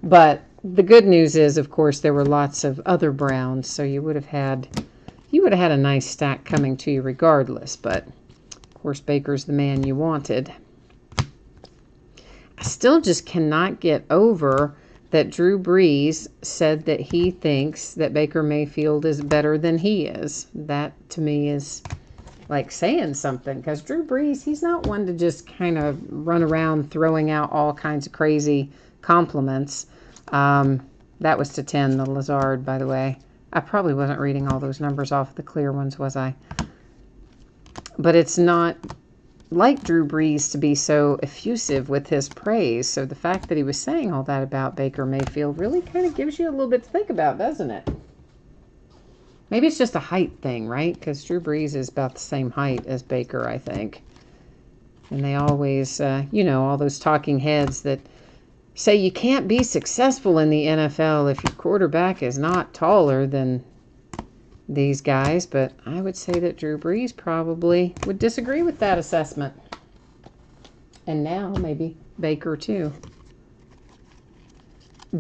But the good news is, of course, there were lots of other Browns, so you would have had a nice stack coming to you regardless. But of course, Baker's the man you wanted. I still just cannot get over that Drew Brees said that he thinks that Baker Mayfield is better than he is. That to me is like saying something, because Drew Brees, he's not one to just kind of run around throwing out all kinds of crazy compliments. That was to 10, the Lazard, by the way. I probably wasn't reading all those numbers off the clear ones, was I? But it's not like Drew Brees to be so effusive with his praise. So the fact that he was saying all that about Baker Mayfield really kind of gives you a little bit to think about, doesn't it? Maybe it's just a height thing, right? Because Drew Brees is about the same height as Baker, I think. And they always, all those talking heads that say you can't be successful in the NFL if your quarterback is not taller than these guys. But I would say that Drew Brees probably would disagree with that assessment. And now maybe Baker too.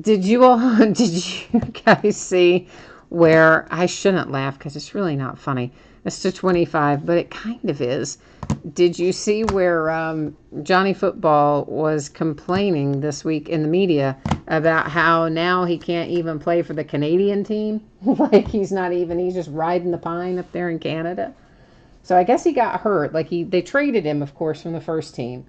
Did you guys see where, I shouldn't laugh because it's really not funny. It's to 25, but it kind of is. Did you see where Johnny Football was complaining this week in the media about how now he can't even play for the Canadian team? Like he's just riding the pine up there in Canada. So I guess he got hurt. Like they traded him, of course, from the first team.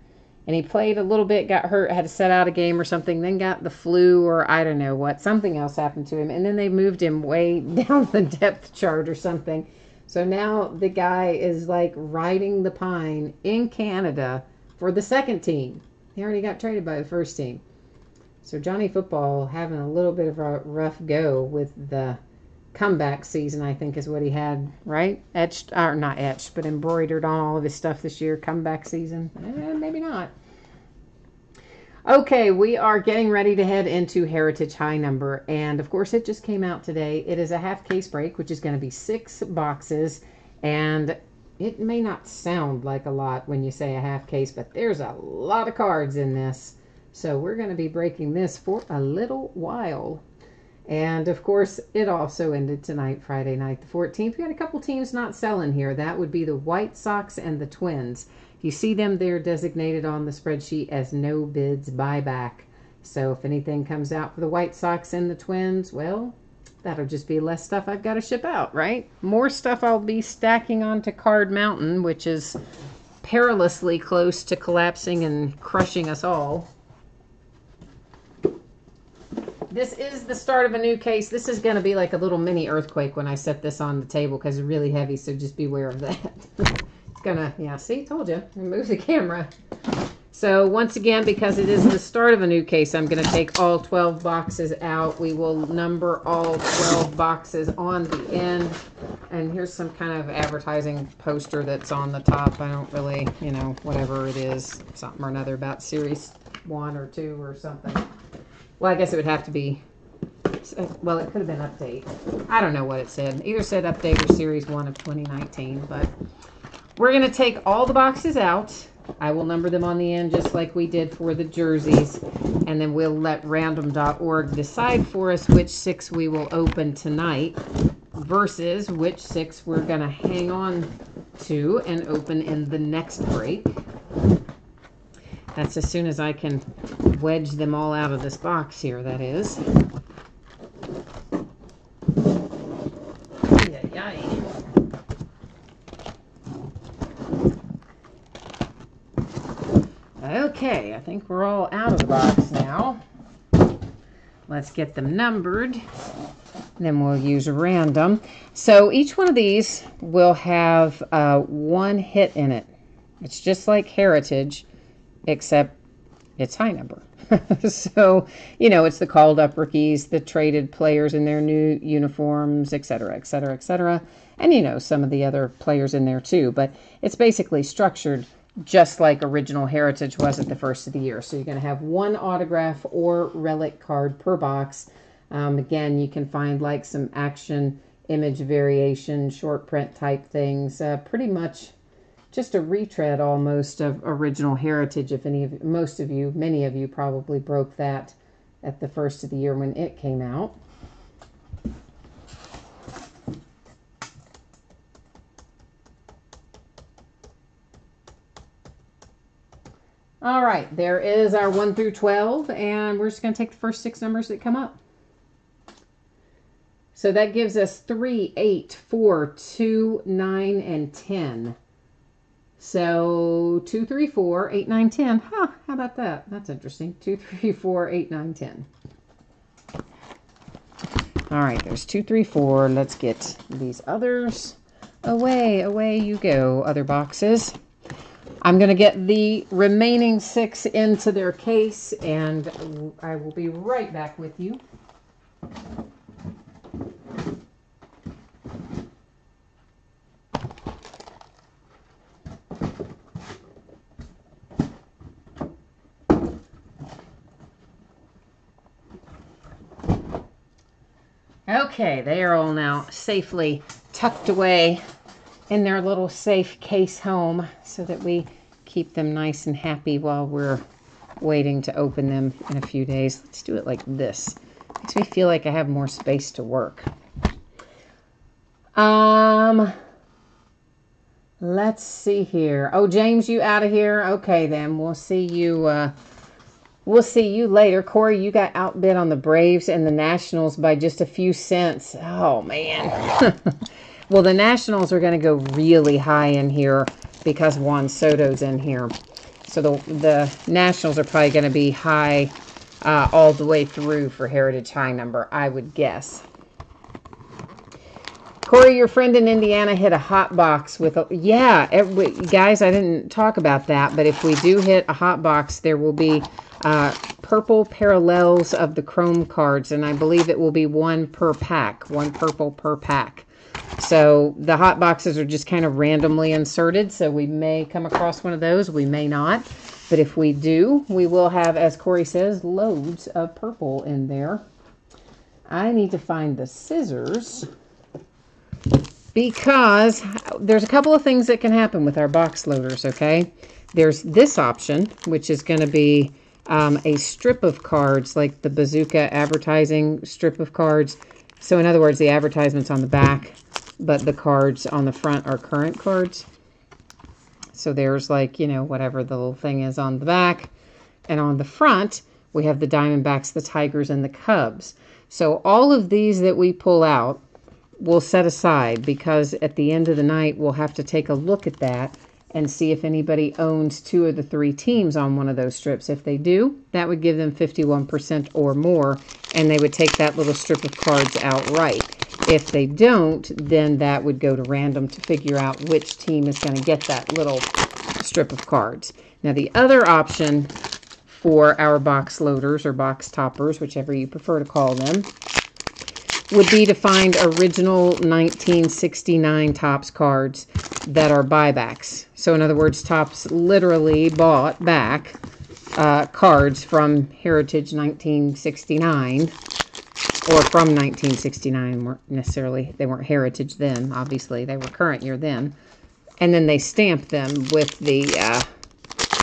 And he played a little bit, got hurt, had to set out a game or something, then got the flu or I don't know what. Something else happened to him. And then they moved him way down the depth chart or something. So now the guy is like riding the pine in Canada for the second team. He already got traded by the first team. So Johnny Football having a little bit of a rough go with the comeback season, I think is what he had, right? Not etched, but embroidered on all of his stuff this year. Comeback season. Maybe not. Okay, we are getting ready to head into Heritage High Number, and of course it just came out today. It is a half case break, which is going to be 6 boxes, and it may not sound like a lot when you say a half case, but there's a lot of cards in this. So we're going to be breaking this for a little while. And of course, it also ended tonight, Friday night, the 14th. We had a couple teams not selling here. That would be the White Sox and the Twins. You see them there designated on the spreadsheet as no bids buyback. So if anything comes out for the White Sox and the Twins, well, that'll just be less stuff I've got to ship out, right? More stuff I'll be stacking onto Card Mountain, which is perilously close to collapsing and crushing us all. This is the start of a new case. This is going to be like a little mini earthquake when I set this on the table because it's really heavy, so just beware of that. It's going to, yeah, see, told you. Move the camera. So once again, because it is the start of a new case, I'm going to take all 12 boxes out. We will number all 12 boxes on the end. And here's some kind of advertising poster that's on the top. I don't really, you know, whatever it is, something or another about Series 1 or 2 or something. Well, I guess it would have to be, well, it could have been update. I don't know what it said. Either said update or Series 1 of 2019. But we're going to take all the boxes out. I will number them on the end just like we did for the jerseys. And then we'll let random.org decide for us which 6 we will open tonight versus which 6 we're going to hang on to and open in the next break. That's as soon as I can wedge them all out of this box here, that is. Okay, I think we're all out of the box now. Let's get them numbered. Then we'll use random. So each one of these will have 1 hit in it. It's just like Heritage, except it's high number. So, you know, it's the called up rookies, the traded players in their new uniforms, etc., etc., etc. And, you know, some of the other players in there too. But it's basically structured just like original Heritage was at the first of the year. So you're going to have 1 autograph or relic card per box. Again, you can find like some action image variation, short print type things. Pretty much just a retread almost of original Heritage. If many of you probably broke that at the first of the year when it came out. All right, there is our 1 through 12, and we're just going to take the first 6 numbers that come up. So that gives us 3, 8, 4, 2, 9, and 10. So 2, 3, 4, 8, 9, 10. Huh, how about that? That's interesting. 2, 3, 4, 8, 9, 10. All right, there's 2, 3, 4. Let's get these others away. Away you go, other boxes. I'm going to get the remaining 6 into their case, and I will be right back with you. Okay, they are all now safely tucked away in their little safe case home so that we keep them nice and happy while we're waiting to open them in a few days. Let's do it like this. Makes me feel like I have more space to work. Let's see here. Oh, James, you out of here? Okay, then we'll see you. We'll see you later. Cory, you got outbid on the Braves and the Nationals by just a few cents. Oh, man. Well, the Nationals are going to go really high in here because Juan Soto's in here. So the Nationals are probably going to be high all the way through for Heritage high number, I would guess. Cory, your friend in Indiana hit a hot box with a... Yeah, guys, I didn't talk about that, but if we do hit a hot box, there will be purple parallels of the Chrome cards, and I believe it will be 1 per pack, 1 purple per pack. So the hot boxes are just kind of randomly inserted, so we may come across one of those, we may not. But if we do, we will have, as Cory says, loads of purple in there. I need to find the scissors because there's a couple of things that can happen with our box loaders, okay? There's this option, which is going to be a strip of cards, like the Bazooka advertising strip of cards. So in other words, the advertisement's on the back, but the cards on the front are current cards. So there's like, you know, whatever the little thing is on the back. And on the front, we have the Diamondbacks, the Tigers, and the Cubs. So all of these that we pull out, we'll set aside, because at the end of the night, we'll have to take a look at that and see if anybody owns 2 of the 3 teams on one of those strips. If they do, that would give them 51% or more, and they would take that little strip of cards outright. If they don't, then that would go to random to figure out which team is going to get that little strip of cards. Now, the other option for our box loaders or box toppers, whichever you prefer to call them, would be to find original 1969 Topps cards that are buybacks. So in other words, Topps literally bought back cards from Heritage 1969, or from 1969. They weren't Heritage then, obviously. They were current year then. And then they stamped them with the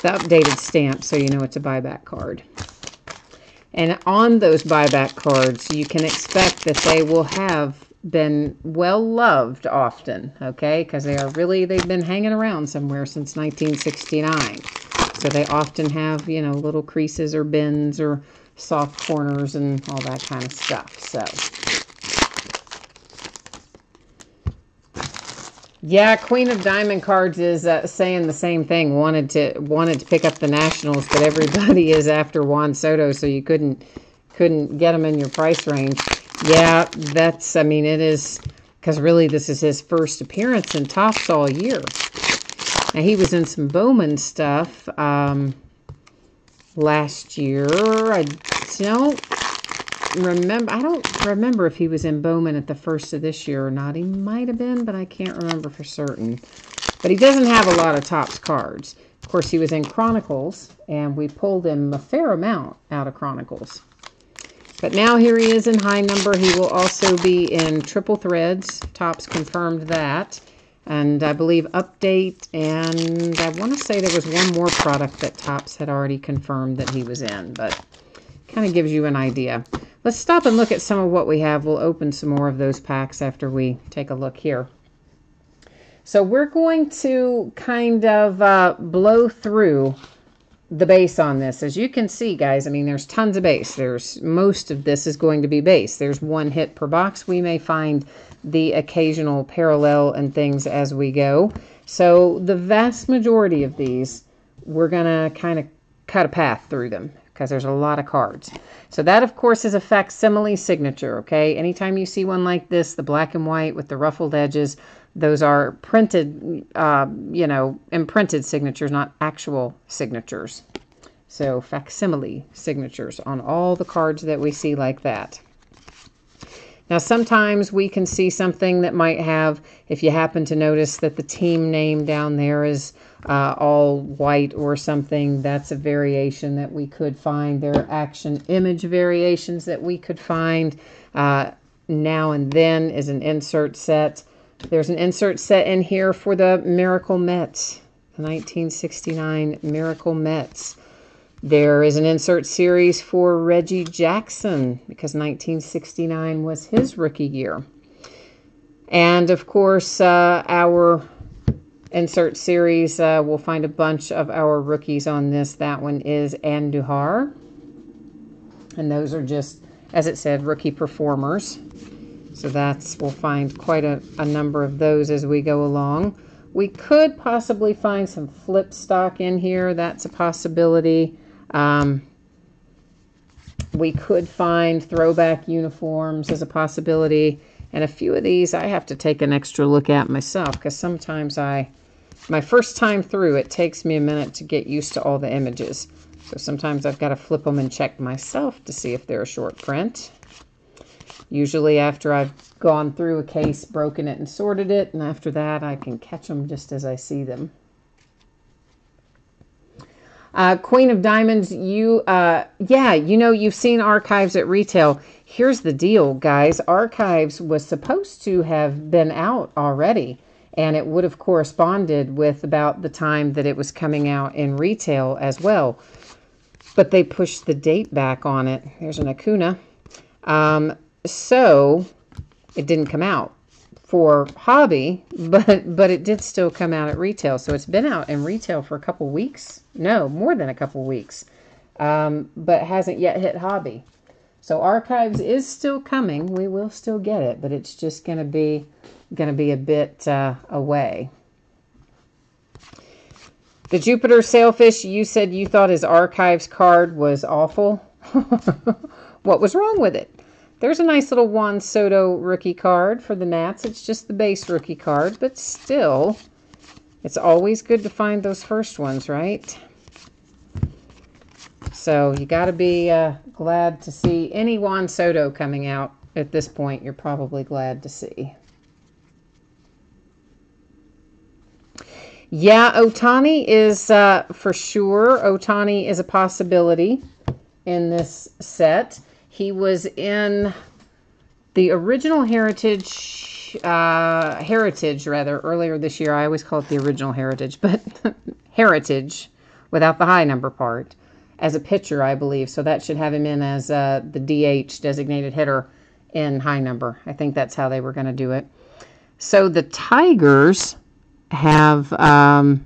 updated stamp, so you know it's a buyback card. And on those buyback cards, you can expect that they will have been well loved often, okay? Because they've been hanging around somewhere since 1969. So they often have, you know, little creases or bends or soft corners and all that kind of stuff. So yeah, Queen of Diamond cards is saying the same thing. Wanted to pick up the Nationals, but everybody is after Juan Soto, so you couldn't get them in your price range. Yeah, I mean, it is, because really this is his first appearance in Topps all year. Now, he was in some Bowman stuff last year. I don't remember if he was in Bowman at the first of this year or not. He might have been, but I can't remember for certain. But he doesn't have a lot of Topps cards. Of course, he was in Chronicles, and we pulled him a fair amount out of Chronicles. But now here he is in high number. He will also be in Triple Threads. Topps confirmed that. And I believe Update, and I want to say there was one more product that Topps had already confirmed that he was in, but kind of gives you an idea. Let's stop and look at some of what we have. We'll open some more of those packs after we take a look here. So we're going to kind of blow through the base on this. As you can see, guys, I mean, there's tons of base. Most of this is going to be base. There's 1 hit per box. We may find the occasional parallel and things as we go. So the vast majority of these, we're going to kind of cut a path through them, because there's a lot of cards. So that, of course, is a facsimile signature, okay? Anytime you see one like this, the black and white with the ruffled edges, those are printed, imprinted signatures, not actual signatures. So facsimile signatures on all the cards that we see like that. Now, sometimes we can see something that might have, if you happen to notice that the team name down there is all white or something, that's a variation that we could find. There are action image variations that we could find. Now and Then is an insert set. There's an insert set in here for the Miracle Mets, the 1969 Miracle Mets. There is an insert series for Reggie Jackson, because 1969 was his rookie year. And, of course, our insert series, we'll find a bunch of our rookies on this. That one is Andujar. And those are just, as it said, rookie performers. So we'll find quite a number of those as we go along. We could possibly find some flip stock in here. That's a possibility. We could find throwback uniforms as a possibility. And a few of these I have to take an extra look at myself, because sometimes my first time through, it takes me a minute to get used to all the images. So sometimes I've got to flip them and check myself to see if they're a short print. Usually after I've gone through a case, broken it, and sorted it, and after that I can catch them just as I see them. Queen of Diamonds, you've seen Archives at retail. Here's the deal, guys. Archives was supposed to have been out already, and it would have corresponded with about the time that it was coming out in retail as well. but they pushed the date back on it. There's an Acuna. So it didn't come out for hobby, but it did still come out at retail. So it's been out in retail for a couple weeks. No, more than a couple weeks. But hasn't yet hit hobby. So Archives is still coming. We will still get it, but it's just going to be a bit away. The Jupiter Sailfish, you said you thought his Archives card was awful. What was wrong with it? There's a nice little Juan Soto rookie card for the Nats. It's just the base rookie card, but still, it's always good to find those first ones, right? So you got to be glad to see any Juan Soto coming out at this point. You're probably glad to see. Yeah, Ohtani is for sure. Ohtani is a possibility in this set. He was in the original Heritage earlier this year. I always call it the original Heritage, but Heritage without the high number part as a pitcher, I believe. So that should have him in as the DH, designated hitter, in high number. I think that's how they were going to do it. So the Tigers have a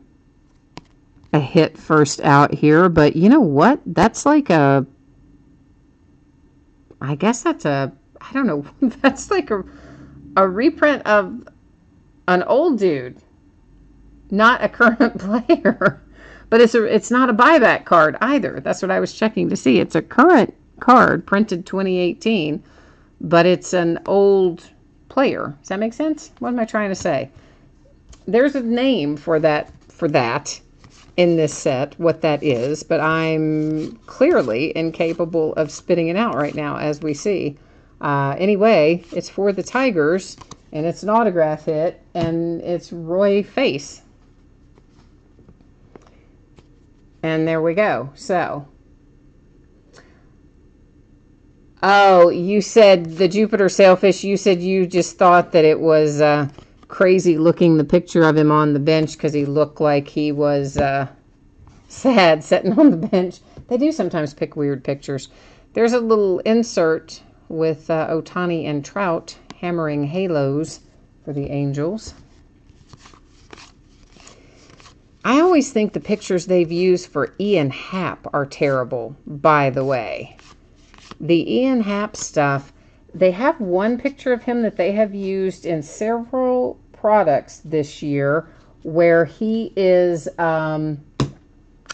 hit first out here, but you know what? That's like I guess that's I don't know, that's like a reprint of an old dude, not a current player. But it's not a buyback card either. That's what I was checking to see. It's a current card, printed 2018, but it's an old player. Does that make sense? What am I trying to say? There's a name for that in this set, what that is, but I'm clearly incapable of spitting it out right now, as we see. Anyway, it's for the Tigers, and it's an autograph hit, and it's Roy Face. And there we go. So, oh, you said the Jupiter Sailfish, you said you just thought that it was crazy looking, the picture of him on the bench, because he looked like he was sad sitting on the bench. They do sometimes pick weird pictures. There's a little insert with Ohtani and Trout hammering halos for the Angels. I always think the pictures they've used for Ian Happ are terrible, by the way. The Ian Happ stuff, they have one picture of him that they have used in several products this year where he is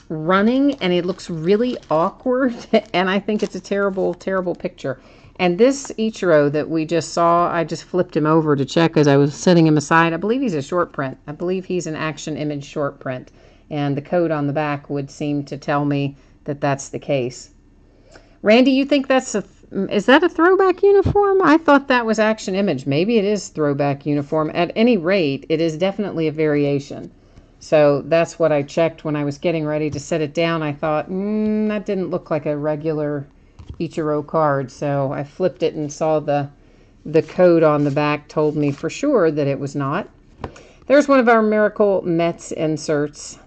running and it looks really awkward, and I think it's a terrible, terrible picture. And this Ichiro that we just saw, I just flipped him over to check as I was setting him aside. I believe he's a short print. I believe he's an Action Image short print. And the code on the back would seem to tell me that that's the case. Randy, you think is that a throwback uniform? I thought that was Action Image. Maybe it is throwback uniform. At any rate, it is definitely a variation. So that's what I checked when I was getting ready to set it down. I thought, that didn't look like a regular Ichiro card, so I flipped it and saw the code on the back told me for sure that it was not. There's one of our Miracle Mets inserts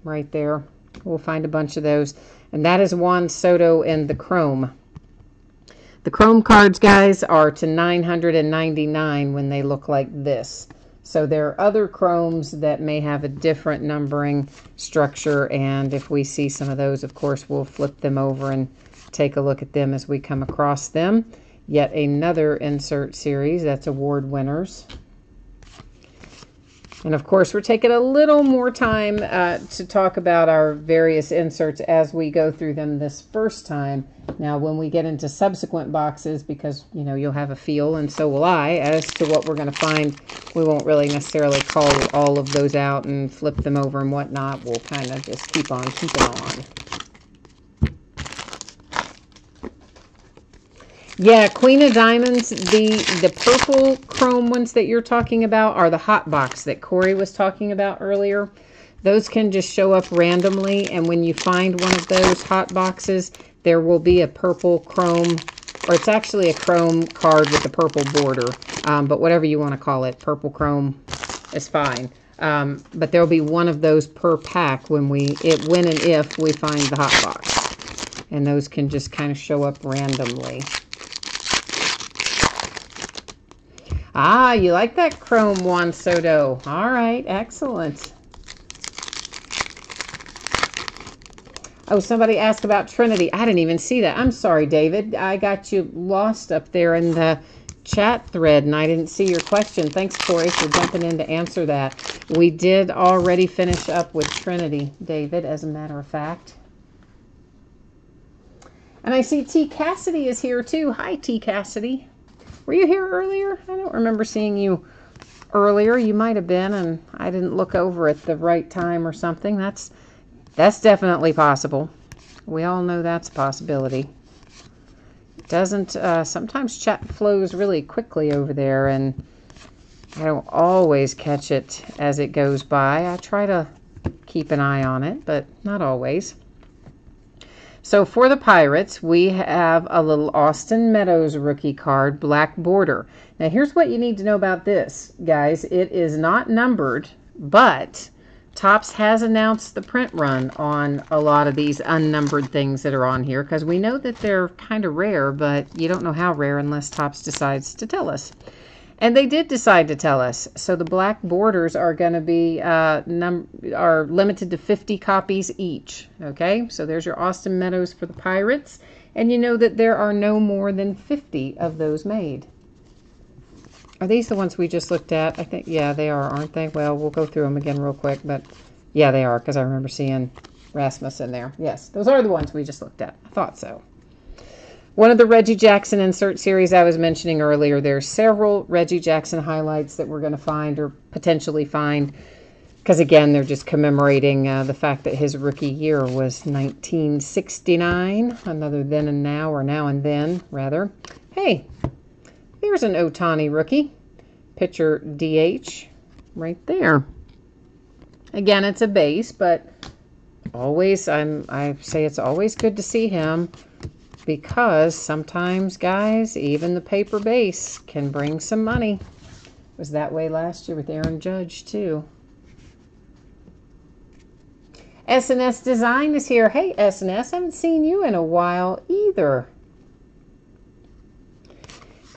right there. We'll find a bunch of those, and that is Juan Soto in the chrome. The chrome cards, guys, are to $999 when they look like this. So there are other chromes that may have a different numbering structure, and if we see some of those, of course, we'll flip them over and take a look at them as we come across them. Yet another insert series, that's award winners. And of course, we're taking a little more time to talk about our various inserts as we go through them this first time. Now, when we get into subsequent boxes, because, you know, you'll have a feel, and so will I, as to what we're going to find, we won't really necessarily call all of those out and flip them over and whatnot. We'll kind of just keep on keeping on. Yeah, Queen of Diamonds, the purple chrome ones that you're talking about are the hot box that Cory was talking about earlier. Those can just show up randomly, and when you find one of those hot boxes, there will be a purple chrome, or it's actually a chrome card with a purple border, but whatever you want to call it, purple chrome is fine. But there will be one of those per pack when and if we find the hot box. And those can just kind of show up randomly. Ah, you like that chrome Juan Soto. All right, excellent. Oh, somebody asked about Trinity. I didn't even see that. I'm sorry, David. I got you lost up there in the chat thread, and I didn't see your question. Thanks, Cory, for jumping in to answer that. We did already finish up with Trinity, David, as a matter of fact. And I see T. Cassidy is here, too. Hi, T. Cassidy. Were you here earlier? I don't remember seeing you earlier. You might have been, and I didn't look over at the right time or something. That's definitely possible. We all know that's a possibility. It doesn't, sometimes chat flows really quickly over there, and I don't always catch it as it goes by. I try to keep an eye on it, but not always. So for the Pirates, we have a little Austin Meadows rookie card, black border. Now here's what you need to know about this, guys. It is not numbered, but Topps has announced the print run on a lot of these unnumbered things that are on here, because we know that they're kind of rare, but you don't know how rare unless Topps decides to tell us. And they did decide to tell us. So the black borders are going to be are limited to 50 copies each. Okay, so there's your Austin Meadows for the Pirates. And you know that there are no more than 50 of those made. Are these the ones we just looked at? I think, yeah, they are, aren't they? Well, we'll go through them again real quick. But yeah, they are, because I remember seeing Rasmus in there. Yes, those are the ones we just looked at. I thought so. One of the Reggie Jackson insert series I was mentioning earlier, there's several Reggie Jackson highlights that we're going to find or potentially find, because again, they're just commemorating the fact that his rookie year was 1969, another then and now, or now and then, rather. Hey, there's an Ohtani rookie, pitcher DH, right there. Again, it's a base, but always, I say it's always good to see him, because sometimes, guys, even the paper base can bring some money. It was that way last year with Aaron Judge, too. S&S Design is here. Hey, S&S, I haven't seen you in a while either.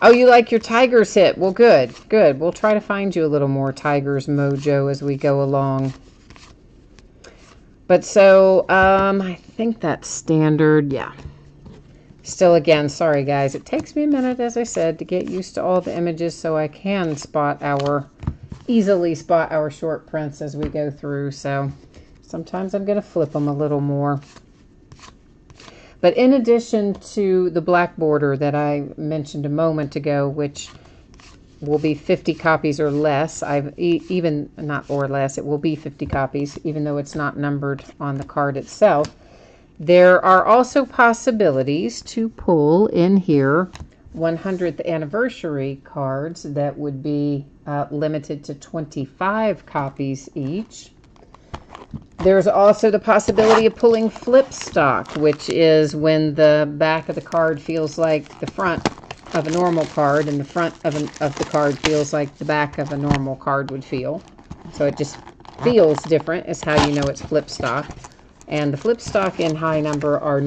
Oh, you like your Tigers hit? Well, good, good. We'll try to find you a little more Tigers mojo as we go along. But so, I think that's standard, yeah. Still, again, sorry guys, it takes me a minute, as I said, to get used to all the images so I can easily spot our short prints as we go through. So sometimes I'm going to flip them a little more. But in addition to the black border that I mentioned a moment ago, which will be 50 copies or less, it will be 50 copies, even though it's not numbered on the card itself. There are also possibilities to pull in here 100th anniversary cards that would be limited to 25 copies each. There's also the possibility of pulling flip stock, which is when the back of the card feels like the front of a normal card and the front of the card feels like the back of a normal card would feel. So it just feels different, is how you know it's flip stock. And the flip stock in high number are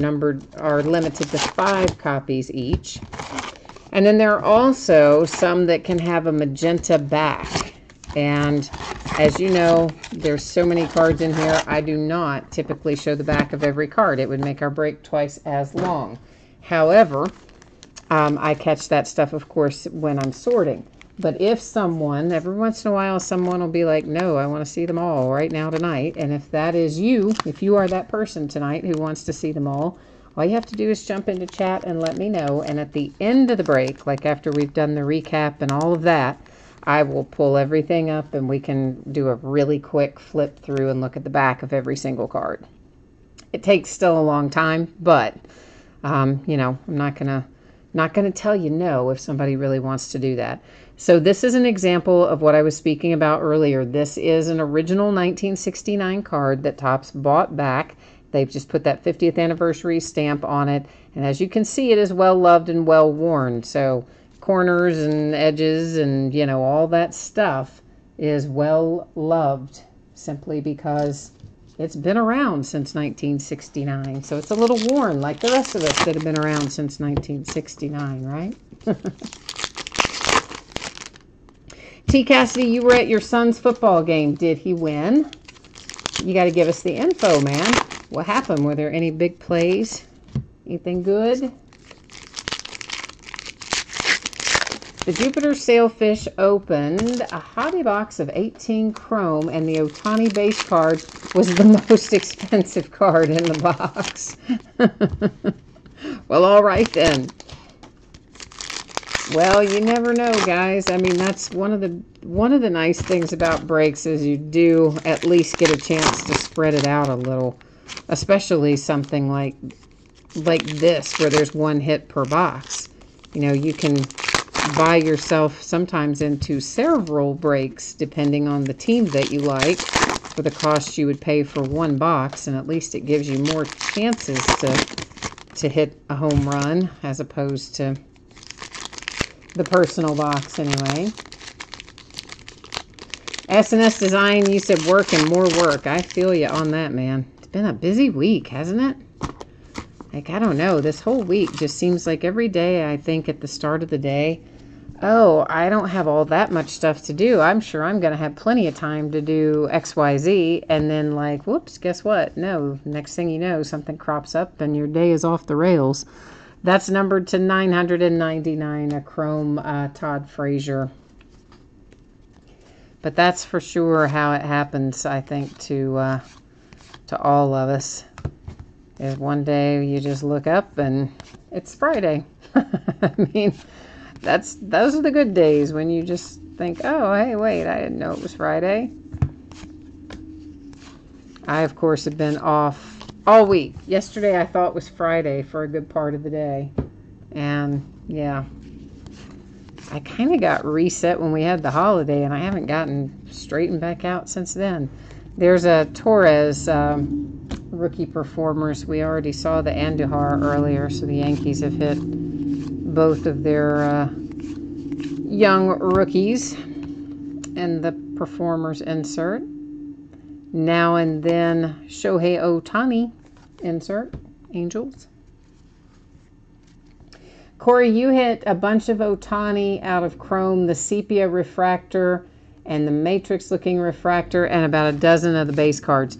limited to 5 copies each. And then there are also some that can have a magenta back. And as you know, there's so many cards in here, I do not typically show the back of every card. It would make our break twice as long. However, I catch that stuff, of course, when I'm sorting. But if someone, every once in a while, someone will be like, no, I want to see them all right now tonight. And if that is you, if you are that person tonight who wants to see them all you have to do is jump into chat and let me know. And at the end of the break, like after we've done the recap and all of that, I will pull everything up and we can do a really quick flip through and look at the back of every single card. It takes still a long time, but, you know, I'm not going to tell you no if somebody really wants to do that. So this is an example of what I was speaking about earlier. This is an original 1969 card that Topps bought back. They've just put that 50th anniversary stamp on it. And as you can see, it is well loved and well worn. So corners and edges and, you know, all that stuff is well loved simply because It's been around since 1969, so it's a little worn like the rest of us that have been around since 1969, right? T. Cassidy, you were at your son's football game. Did he win? You got to give us the info, man. What happened? Were there any big plays? Anything good? The Jupiter Sailfish opened a hobby box of 18 chrome, and the Ohtani base card was the most expensive card in the box. Well, all right then. Well, you never know, guys. I mean, that's one of the nice things about breaks is you do at least get a chance to spread it out a little, especially something like this where there's one hit per box. You know, you can buy yourself sometimes into several breaks depending on the team that you like for the cost you would pay for one box, and at least it gives you more chances to hit a home run as opposed to the personal box anyway. S&S Design, you said work and more work. I feel you on that, man. It's been a busy week, hasn't it? Like, I don't know. This whole week just seems like every day I think at the start of the day, oh, I don't have all that much stuff to do. I'm sure I'm going to have plenty of time to do XYZ. And then like, whoops, guess what? No, next thing you know, something crops up and your day is off the rails. That's numbered to 999, a chrome Todd Frazier. But that's for sure how it happens, I think, to all of us. Is one day you just look up and it's Friday. I mean, those are the good days when you just think, oh, hey, wait, I didn't know it was Friday. I, of course, have been off all week. Yesterday I thought was Friday for a good part of the day. And, yeah, I kind of got reset when we had the holiday, and I haven't gotten straightened back out since then. There's a Torres rookie performers. We already saw the Andujar earlier, so the Yankees have hit both of their young rookies in the performers insert. Now and then Shohei Ohtani insert, Angels. Cory, you hit a bunch of Ohtani out of chrome, the sepia refractor and the matrix looking refractor, and about a dozen of the base cards.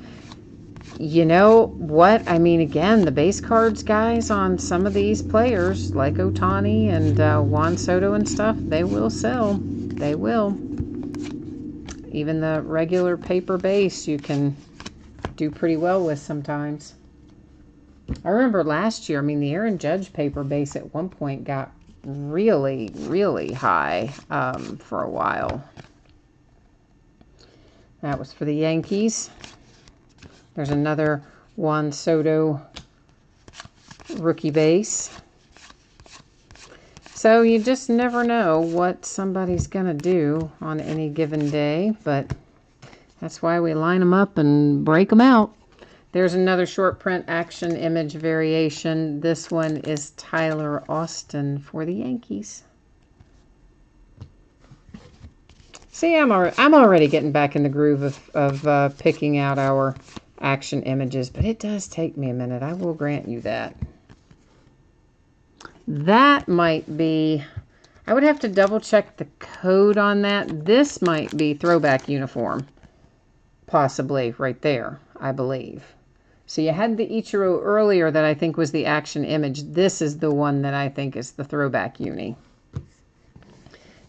You know what? I mean, again, the base cards, guys, on some of these players, like Ohtani and Juan Soto and stuff, they will sell. They will. Even the regular paper base you can do pretty well with sometimes. I remember last year, I mean, the Aaron Judge paper base at one point got really, really high for a while. That was for the Yankees. There's another Juan Soto rookie base. So you just never know what somebody's going to do on any given day, but that's why we line them up and break them out. There's another short print action image variation. This one is Tyler Austin for the Yankees. See, I'm already getting back in the groove of picking out our action images, but it does take me a minute. I will grant you that. That might be, I would have to double check the code on that. This might be throwback uniform, possibly right there, I believe. So you had the Ichiro earlier that I think was the action image. This is the one that I think is the throwback uni.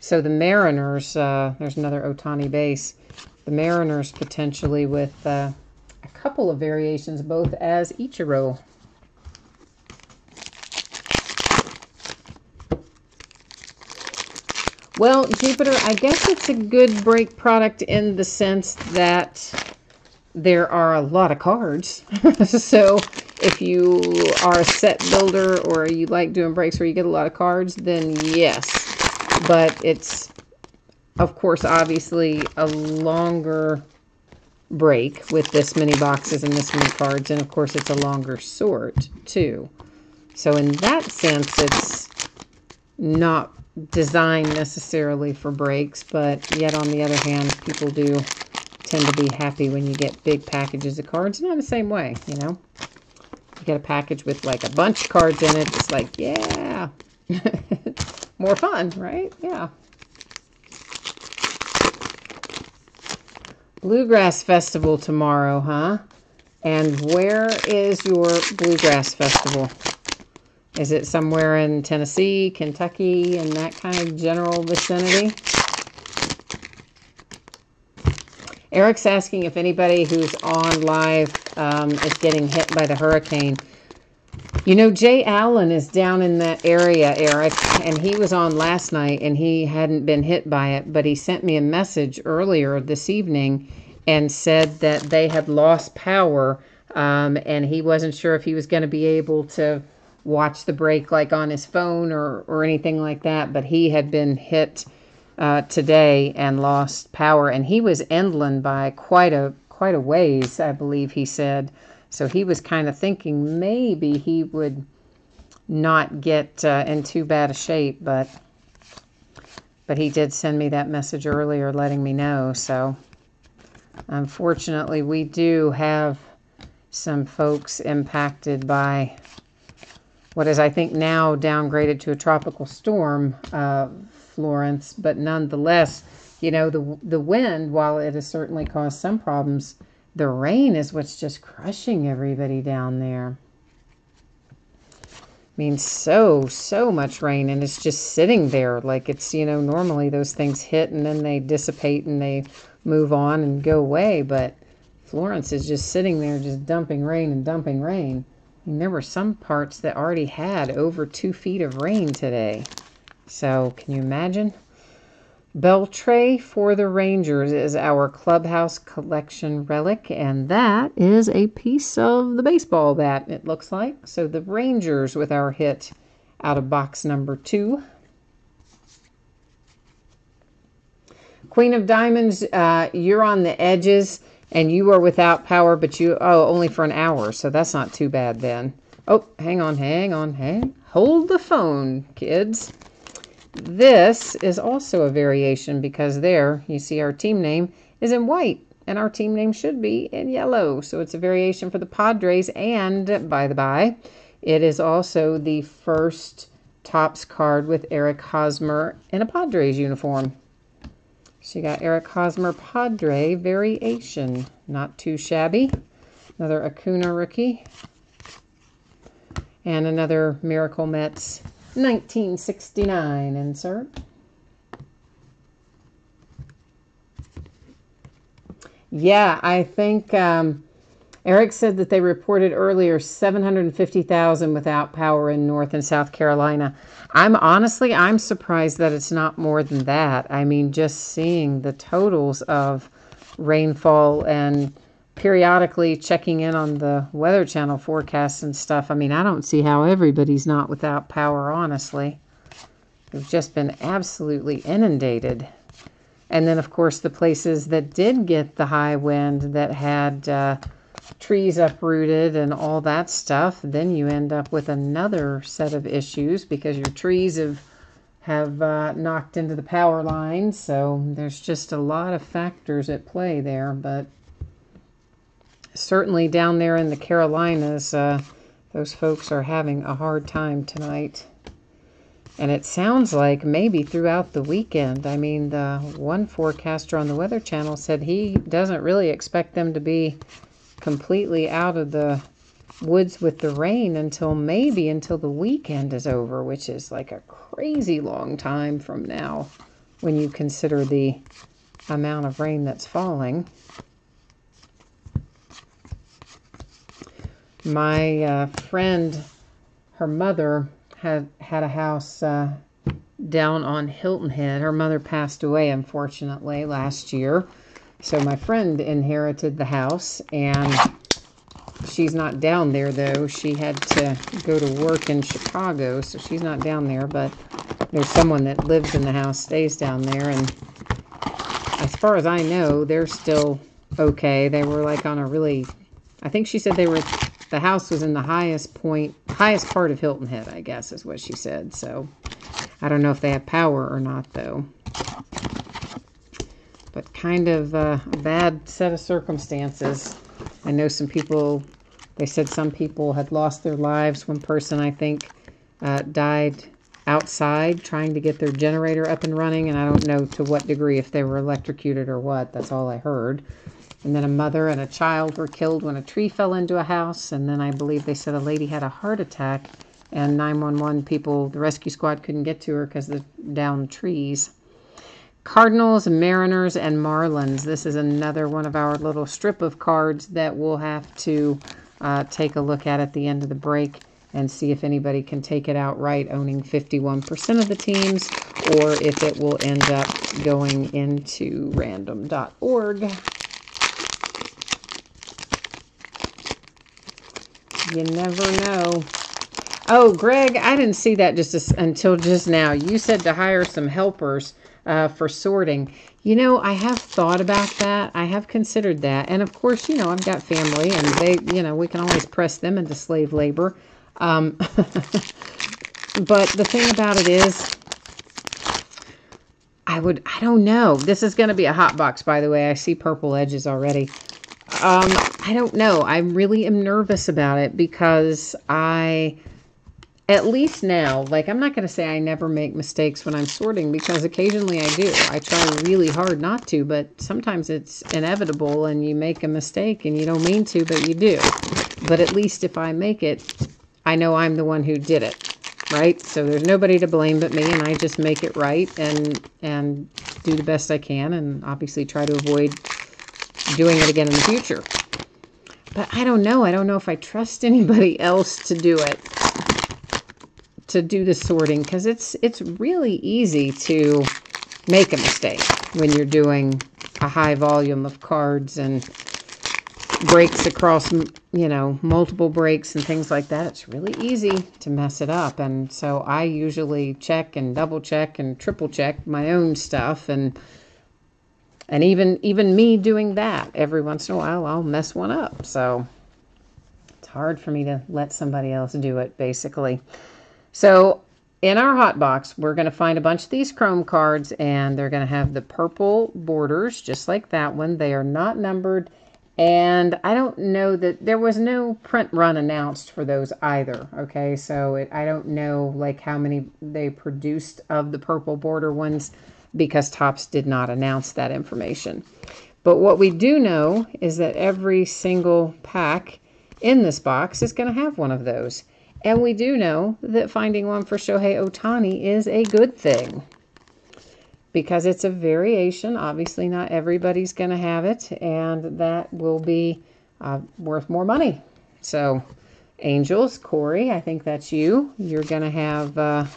So the Mariners, there's another Ohtani base. The Mariners potentially with a couple of variations, both as Ichiro. Well, Jupiter, I guess it's a good break product in the sense that there are a lot of cards. So if you are a set builder or you like doing breaks where you get a lot of cards, then yes. But it's, of course, obviously a longer break with this many boxes and this many cards. And, of course, it's a longer sort, too. So in that sense, it's not designed necessarily for breaks. But yet, on the other hand, people do tend to be happy when you get big packages of cards, and I'm the same way, you know. You get a package with like a bunch of cards in it, it's like, yeah, more fun, right? Yeah. Bluegrass Festival tomorrow, huh? And where is your Bluegrass Festival? Is it somewhere in Tennessee, Kentucky, in that kind of general vicinity? Eric's asking if anybody who's on live is getting hit by the hurricane. You know, Jay Allen is down in that area, Eric, and he was on last night, and he hadn't been hit by it, but he sent me a message earlier this evening and said that they had lost power, and he wasn't sure if he was going to be able to watch the break like on his phone or anything like that, but he had been hit today and lost power, and he was inland by quite a ways, I believe he said. So he was kind of thinking maybe he would not get in too bad a shape, but he did send me that message earlier letting me know. So unfortunately, we do have some folks impacted by what is, I think, now downgraded to a tropical storm, Florence, but nonetheless, you know, the wind, while it has certainly caused some problems, the rain is what's just crushing everybody down there. I mean, so much rain, and it's just sitting there like it's, you know, normally those things hit and then they dissipate and they move on and go away, but Florence is just sitting there just dumping rain and dumping rain. I mean, there were some parts that already had over 2 feet of rain today. So, can you imagine? Beltray for the Rangers is our clubhouse collection relic, and that is a piece of the baseball bat, it looks like. So, the Rangers with our hit out of box number 2. Queen of Diamonds, you're on the edges, and you are without power, but only for an hour, so that's not too bad then. Oh, hang on. Hold the phone, kids. This is also a variation because there, you see our team name is in white, and our team name should be in yellow. So it's a variation for the Padres, and by the by, it is also the first Topps card with Eric Hosmer in a Padres uniform. So you got Eric Hosmer Padre variation. Not too shabby. Another Acuna rookie. And another Miracle Mets 1969 insert. Yeah, I think Eric said that they reported earlier 750,000 without power in North and South Carolina. I'm surprised that it's not more than that. I mean, just seeing the totals of rainfall and periodically checking in on the Weather Channel forecasts and stuff. I mean, I don't see how everybody's not without power, honestly. We've just been absolutely inundated. And then, of course, the places that did get the high wind that had trees uprooted and all that stuff, then you end up with another set of issues because your trees have knocked into the power lines. So there's just a lot of factors at play there. But certainly down there in the Carolinas, those folks are having a hard time tonight. And it sounds like maybe throughout the weekend. I mean, the one forecaster on the Weather Channel said he doesn't really expect them to be completely out of the woods with the rain until the weekend is over, which is like a crazy long time from now when you consider the amount of rain that's falling. My friend, her mother had a house down on Hilton Head. Her mother passed away, unfortunately, last year. So my friend inherited the house, and she's not down there, though. She had to go to work in Chicago, so she's not down there. But there's someone that lives in the house, stays down there, and as far as I know, they're still okay. They were like on a really, I think she said the house was in the highest part of Hilton Head, I guess is what she said. So I don't know if they have power or not, though. but kind of a bad set of circumstances. I know some people, they said some people had lost their lives. One person, I think, died outside trying to get their generator up and running, and I don't know to what degree, if they were electrocuted or what. That's all I heard. And then a mother and a child were killed when a tree fell into a house, and then I believe they said a lady had a heart attack, and 911 people, the rescue squad, couldn't get to her because of the downed trees. Cardinals, Mariners, and Marlins. This is another one of our little strip of cards that we'll have to take a look at the end of the break and see if anybody can take it outright, owning 51% of the teams, or if it will end up going into random.org. You never know. Oh, Greg, I didn't see that until just now. You said to hire some helpers for sorting. You know, I have thought about that. I have considered that. And of course, you know, I've got family, and they, you know, we can always press them into slave labor. But the thing about it is, I don't know. This is going to be a hot box, by the way. I see purple edges already. I don't know. I really am nervous about it because at least now, like, I'm not going to say I never make mistakes when I'm sorting, because occasionally I do. I try really hard not to, but sometimes it's inevitable and you make a mistake and you don't mean to, but you do. But at least if I make it, I know I'm the one who did it, right? So there's nobody to blame but me, and I just make it right and do the best I can, and obviously try to avoid doing it again in the future. But I don't know. I don't know if I trust anybody else to do it, to do the sorting, because it's really easy to make a mistake when you're doing a high volume of cards and breaks across, you know, multiple breaks and things like that. It's really easy to mess it up. And so I usually check and double check and triple check my own stuff, and even me doing that every once in a while, I'll mess one up. So it's hard for me to let somebody else do it, basically. So in our hot box, we're going to find a bunch of these chrome cards, and they're going to have the purple borders, just like that one. They are not numbered, and I don't know that there was no print run announced for those either. Okay, so I don't know like how many they produced of the purple border ones, because Topps did not announce that information. But what we do know is that every single pack in this box is going to have one of those. And we do know that finding one for Shohei Ohtani is a good thing, because it's a variation. Obviously, not everybody's going to have it, and that will be worth more money. So, Angels, Cory, I think that's you. You're going to have a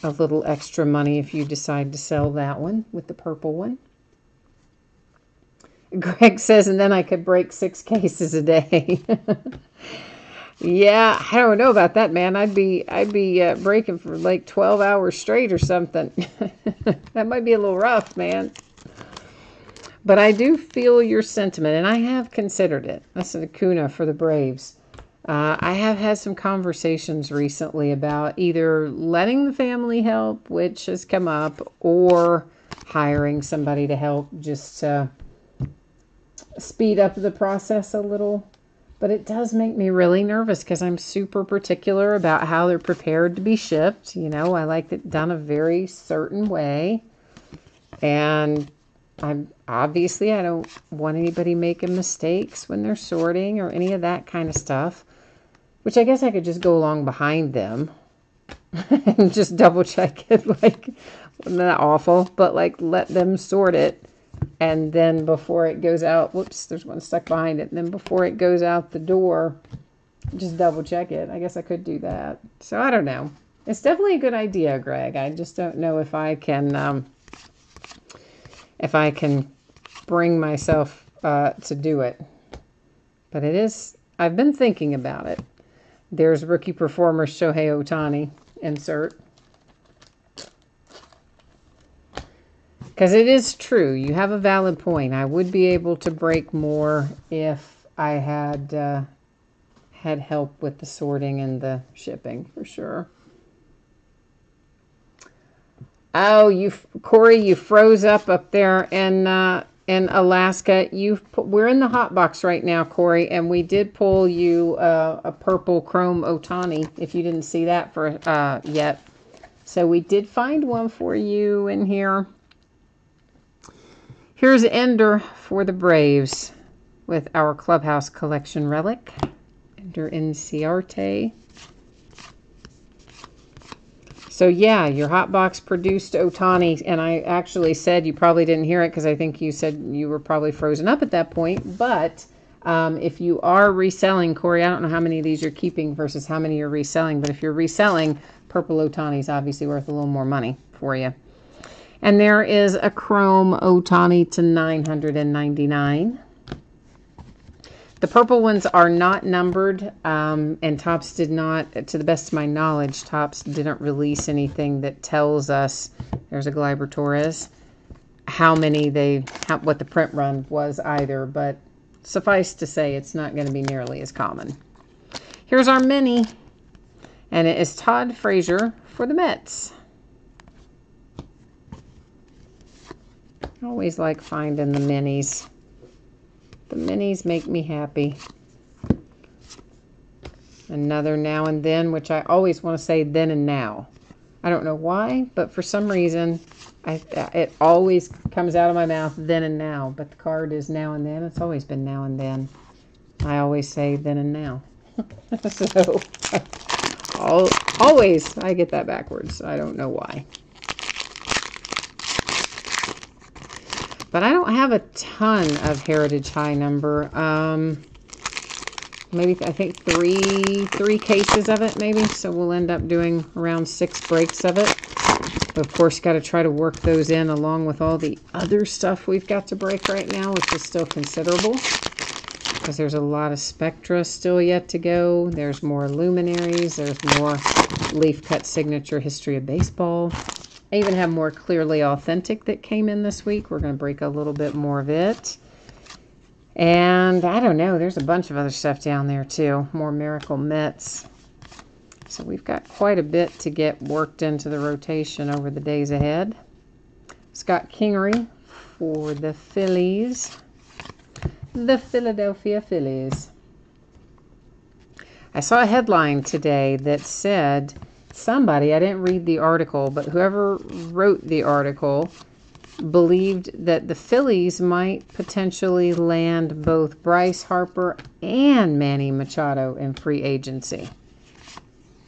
little extra money if you decide to sell that one with the purple one. Greg says, and then I could break 6 cases a day. Yeah, I don't know about that, man. I'd be breaking for like 12 hours straight or something. That might be a little rough, man. But I do feel your sentiment, and I have considered it. That's an Acuna for the Braves. I have had some conversations recently about either letting the family help, which has come up, or hiring somebody to help just to speed up the process a little. But it does make me really nervous because I'm super particular about how they're prepared to be shipped. You know, I like it done a very certain way. And I don't want anybody making mistakes when they're sorting or any of that kind of stuff. Which I guess I could just go along behind them and just double check it. Like, not awful, but like let them sort it. And then before it goes out, whoops, there's one stuck behind it. And then before it goes out the door, just double check it. I guess I could do that. So I don't know. It's definitely a good idea, Greg. I just don't know if I can bring myself to do it. But it is, I've been thinking about it. There's rookie performer Shohei Ohtani, insert. Because it is true. You have a valid point. I would be able to break more if I had had help with the sorting and the shipping, for sure. Oh, Cory, you froze up there in Alaska. We're in the hot box right now, Cory, and we did pull you a purple chrome Otani. If you didn't see that for yet, so we did find one for you in here. Here's Ender for the Braves with our Clubhouse Collection relic. Ender Inciarte. So yeah, your hot box produced Otani, and I actually said, you probably didn't hear it because I think you said you were probably frozen up at that point, but if you are reselling, Cory, I don't know how many of these you're keeping versus how many you're reselling, but if you're reselling, purple Otani is obviously worth a little more money for you. And there is a chrome Otani to 999. The purple ones are not numbered, and Topps did not, to the best of my knowledge, Topps didn't release anything that tells us, there's a Gleyber Torres, how many what the print run was either, but suffice to say, it's not going to be nearly as common. Here's our mini, and it is Todd Frazier for the Mets. I always like finding the minis. The minis make me happy. Another Now and Then, which I always want to say then and now. I don't know why, but for some reason, it always comes out of my mouth then and now. But the card is Now and Then. It's always been Now and Then. I always say then and now. So, always, I get that backwards. I don't know why. But I don't have a ton of Heritage High number. Maybe, I think three cases of it, maybe. So we'll end up doing around 6 breaks of it. But of course, got to try to work those in along with all the other stuff we've got to break right now, which is still considerable. Because there's a lot of Spectra still yet to go. There's more Luminaries. There's more Leaf Cut Signature History of Baseball. I even have more Clearly Authentic that came in this week. We're going to break a little bit more of it. And I don't know, there's a bunch of other stuff down there too. More Miracle Mets. So we've got quite a bit to get worked into the rotation over the days ahead. Scott Kingery for the Phillies. The Philadelphia Phillies. I saw a headline today that said, somebody, I didn't read the article, but whoever wrote the article believed that the Phillies might potentially land both Bryce Harper and Manny Machado in free agency.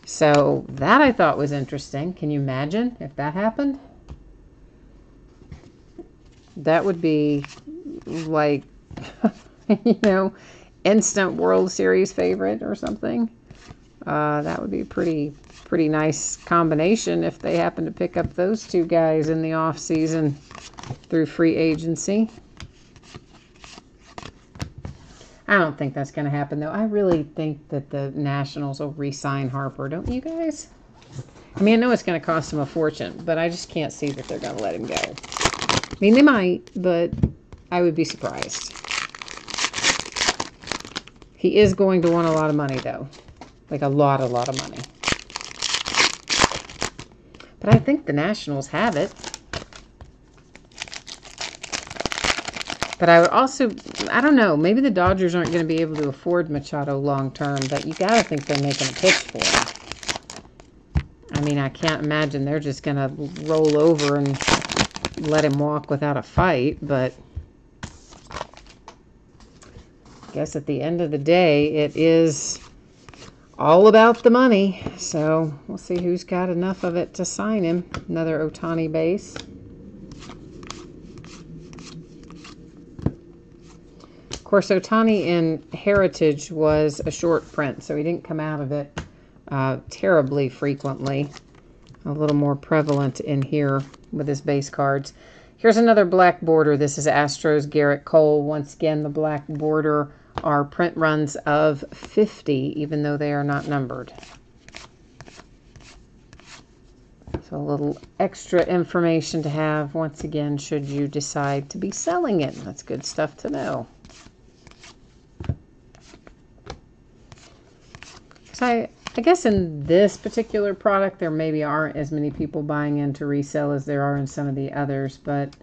So that I thought was interesting. Can you imagine if that happened? That would be like, you know, instant World Series favorite or something. That would be a pretty nice combination if they happen to pick up those two guys in the off season through free agency. I don't think that's going to happen, though. I really think that the Nationals will re-sign Harper, don't you guys? I mean, I know it's going to cost them a fortune, but I just can't see that they're going to let him go. I mean, they might, but I would be surprised. He is going to want a lot of money, though. Like a lot of money. But I think the Nationals have it. But I would also, I don't know, maybe the Dodgers aren't going to be able to afford Machado long term, but you got to think they're making a pitch for him. I mean, I can't imagine they're just going to roll over and let him walk without a fight, but I guess at the end of the day, it is all about the money. So we'll see who's got enough of it to sign him. Another Otani base. Of course, Otani in Heritage was a short print, so he didn't come out of it terribly frequently. A little more prevalent in here with his base cards. Here's another black border. This is Astros Garrett Cole. Once again, the black border are print runs of 50, even though they are not numbered. So a little extra information to have, once again, should you decide to be selling it. That's good stuff to know. So I guess in this particular product, there maybe aren't as many people buying in to resell as there are in some of the others, but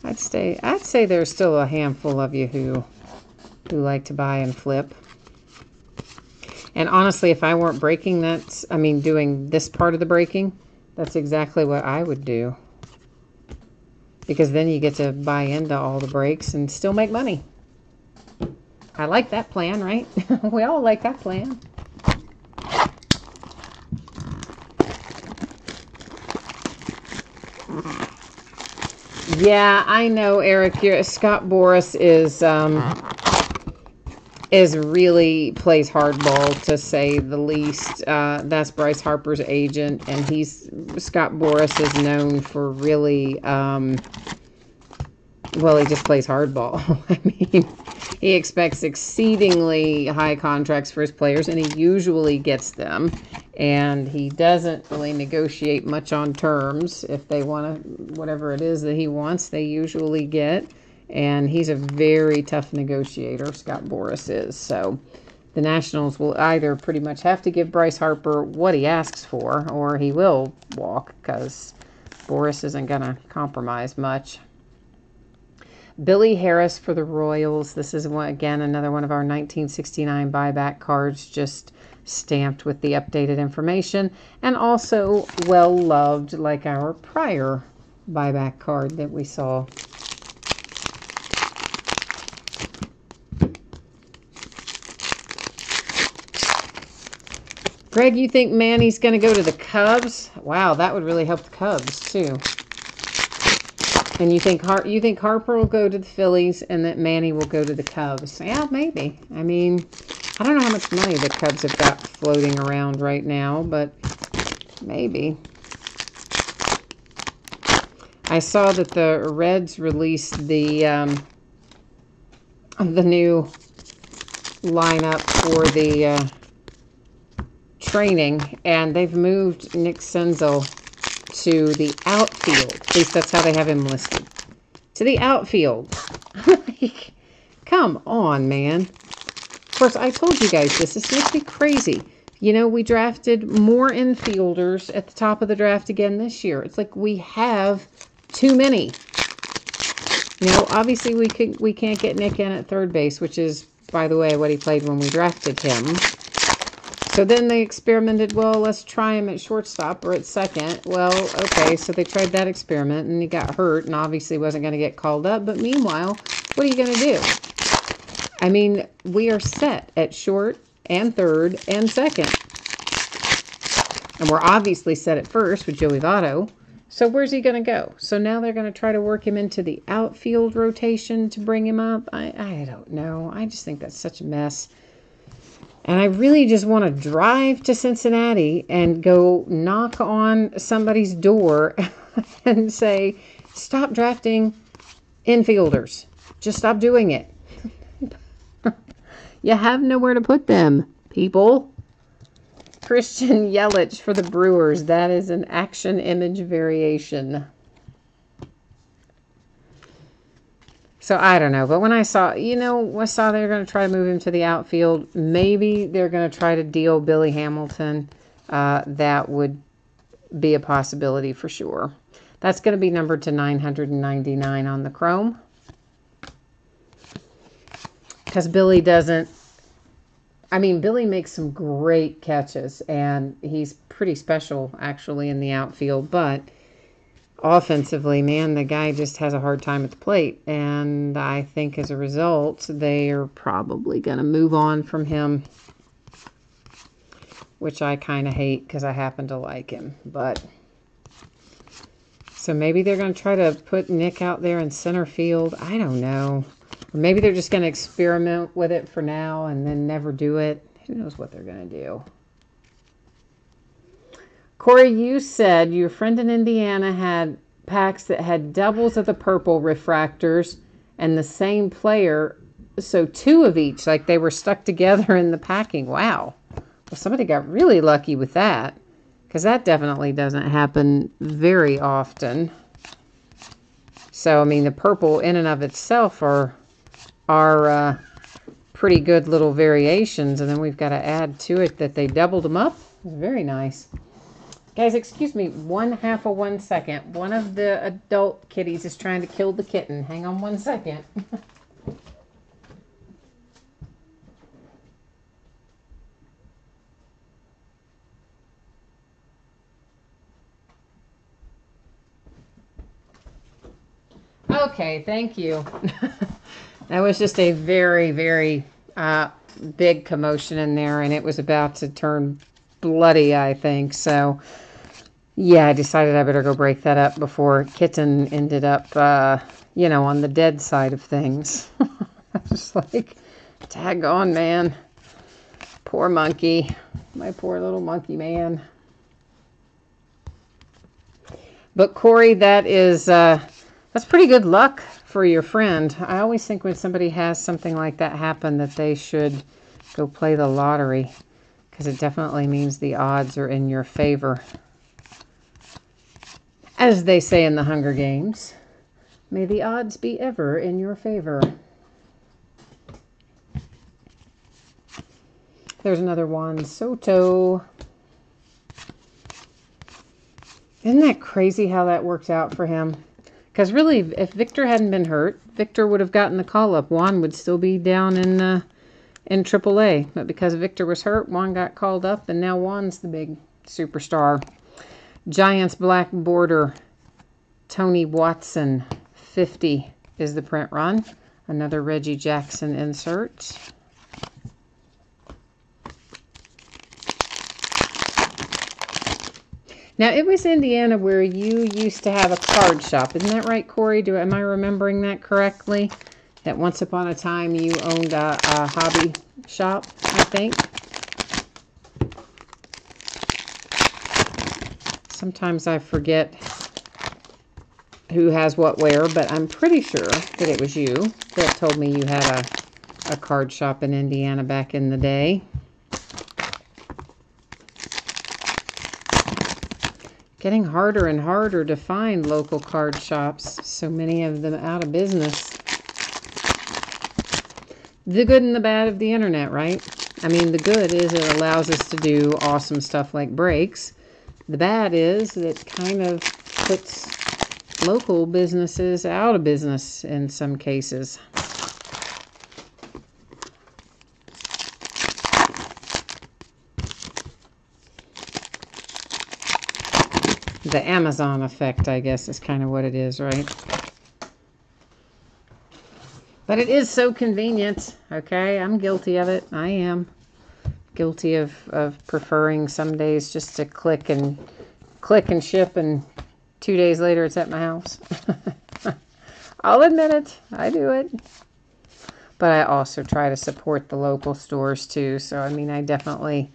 I'd say there's still a handful of you who like to buy and flip. And honestly, if I weren't breaking that, I mean, doing this part of the breaking, that's exactly what I would do. Because then you get to buy into all the breaks and still make money. I like that plan, right? We all like that plan. Yeah, I know, Eric. Scott Boras is really plays hardball, to say the least. That's Bryce Harper's agent, and Scott Boras is known for really, well, he just plays hardball. I mean, he expects exceedingly high contracts for his players, and he usually gets them. And he doesn't really negotiate much on terms. If they want whatever it is that he wants, they usually get. And he's a very tough negotiator, Scott Boras is. So the Nationals will either pretty much have to give Bryce Harper what he asks for, or he will walk, because Boras isn't going to compromise much. Billy Harris for the Royals. This is, again, another one of our 1969 buyback cards, just stamped with the updated information, and also well loved like our prior buyback card that we saw. Greg, you think Manny's going to go to the Cubs? Wow, that would really help the Cubs too. And you think Harper will go to the Phillies and that Manny will go to the Cubs? Yeah, maybe. I mean, I don't know how much money the Cubs have got floating around right now, but maybe. I saw that the Reds released the new lineup for the training, and they've moved Nick Senzel to the outfield. At least that's how they have him listed. To the outfield. Like, come on, man. Of course, I told you guys this. This makes me crazy. You know, we drafted more infielders at the top of the draft again this year. It's like we have too many. You know, obviously we can't get Nick in at third base, which is, by the way, what he played when we drafted him. So then they experimented, well, let's try him at shortstop or at second. Well, okay, so they tried that experiment, and he got hurt and obviously wasn't going to get called up. But meanwhile, what are you going to do? I mean, we are set at short and third and second. And we're obviously set at first with Joey Votto. So where's he going to go? So now they're going to try to work him into the outfield rotation to bring him up? I don't know. I just think that's such a mess. And I really just want to drive to Cincinnati and go knock on somebody's door and say, stop drafting infielders. Just stop doing it. You have nowhere to put them, people. Christian Yelich for the Brewers. That is an action image variation. So I don't know, but when I saw, they were going to try to move him to the outfield. Maybe they're going to try to deal Billy Hamilton. That would be a possibility for sure. That's going to be numbered to 999 on the Chrome. Because Billy Billy makes some great catches, and he's pretty special actually in the outfield, but offensively, man, the guy just has a hard time at the plate. And I think as a result, they are probably going to move on from him, which I kind of hate because I happen to like him. But so maybe they're going to try to put Nick out there in center field. I don't know. Or maybe they're just going to experiment with it for now and then never do it. Who knows what they're going to do. Cory, you said your friend in Indiana had packs that had doubles of the purple refractors and the same player, so two of each, like they were stuck together in the packing. Wow. Well, somebody got really lucky with that, because that definitely doesn't happen very often. So, I mean, the purple in and of itself are pretty good little variations, and then we've got to add to it that they doubled them up. Very nice. Guys, excuse me 1/2 second. One of the adult kitties is trying to kill the kitten. Hang on 1 second. Okay, thank you. That was just a very, very big commotion in there, and it was about to turn bloody, I think. So, yeah, I decided I better go break that up before Kitten ended up, on the dead side of things. I was just like, tag on, man. Poor monkey. My poor little monkey man. But, Cory, that's pretty good luck for your friend. I always think when somebody has something like that happen that they should go play the lottery, because it definitely means the odds are in your favor. As they say in the Hunger Games, may the odds be ever in your favor. There's another Juan Soto. Isn't that crazy how that worked out for him? Because really, if Victor hadn't been hurt, Victor would have gotten the call-up. Juan would still be down in AAA. But because Victor was hurt, Juan got called up, and now Juan's the big superstar. Giants black border, Tony Watson, 50 is the print run. Another Reggie Jackson insert. Now, it was Indiana where you used to have a card shop. Isn't that right, Cory? Am I remembering that correctly? That once upon a time you owned a hobby shop, I think. Sometimes I forget who has what where, but I'm pretty sure that it was you that told me you had a card shop in Indiana back in the day. Getting harder and harder to find local card shops. So many of them out of business. The good and the bad of the internet, right? I mean, the good is it allows us to do awesome stuff like breaks. The bad is that kind of puts local businesses out of business in some cases. The Amazon effect, I guess, is kind of what it is, right? But it is so convenient, okay? I'm guilty of it. I am guilty of preferring some days just to click and ship, and 2 days later it's at my house. I'll admit it. I do it. But I also try to support the local stores, too. So, I mean, I definitely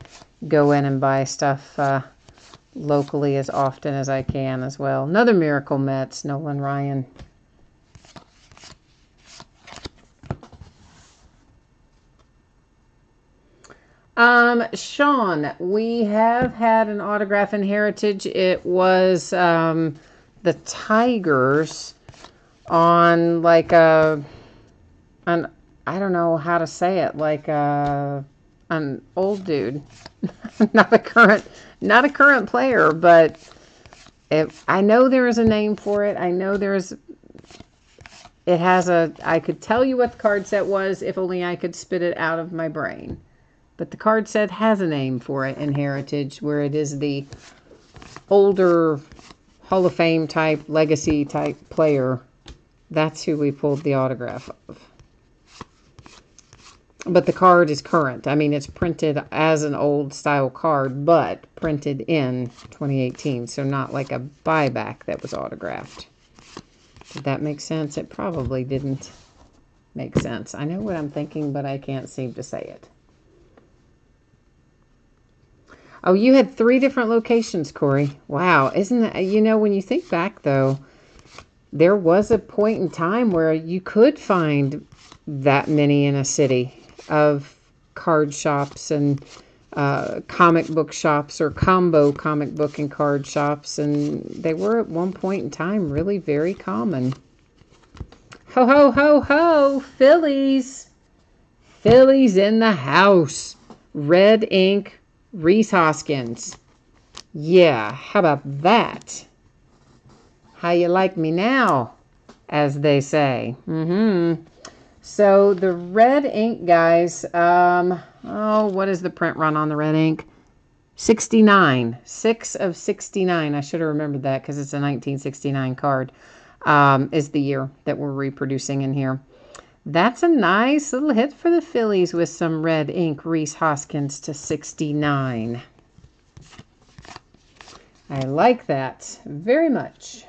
go in and buy stuff locally as often as I can as well. Another Miracle Mets, Nolan Ryan. Sean, we have had an autograph in Heritage. It was the Tigers on like I don't know how to say it, like an old dude. not a current player, but I know there is a name for it. I know I could tell you what the card set was if only I could spit it out of my brain. But the card set has a name for it in Heritage, where it is the older Hall of Fame type, legacy type player. That's who we pulled the autograph of. But the card is current. I mean, it's printed as an old style card, but printed in 2018. So not like a buyback that was autographed. Did that make sense? It probably didn't make sense. I know what I'm thinking, but I can't seem to say it. Oh, you had 3 different locations, Cory. Wow. Isn't that, when you think back, though, there was a point in time where you could find that many in a city of card shops and comic book shops or combo comic book and card shops. And they were at one point in time really very common. Ho, ho, ho, ho, Phillies. Phillies in the house. Red ink, Rhys Hoskins. Yeah, how about that? How you like me now, as they say. So the red ink, guys, what is the print run on the red ink? 69. 6 of 69. I should have remembered that because it's a 1969 card, is the year that we're reproducing in here. That's a nice little hit for the Phillies with some red ink, Rhys Hoskins to 69. I like that very much.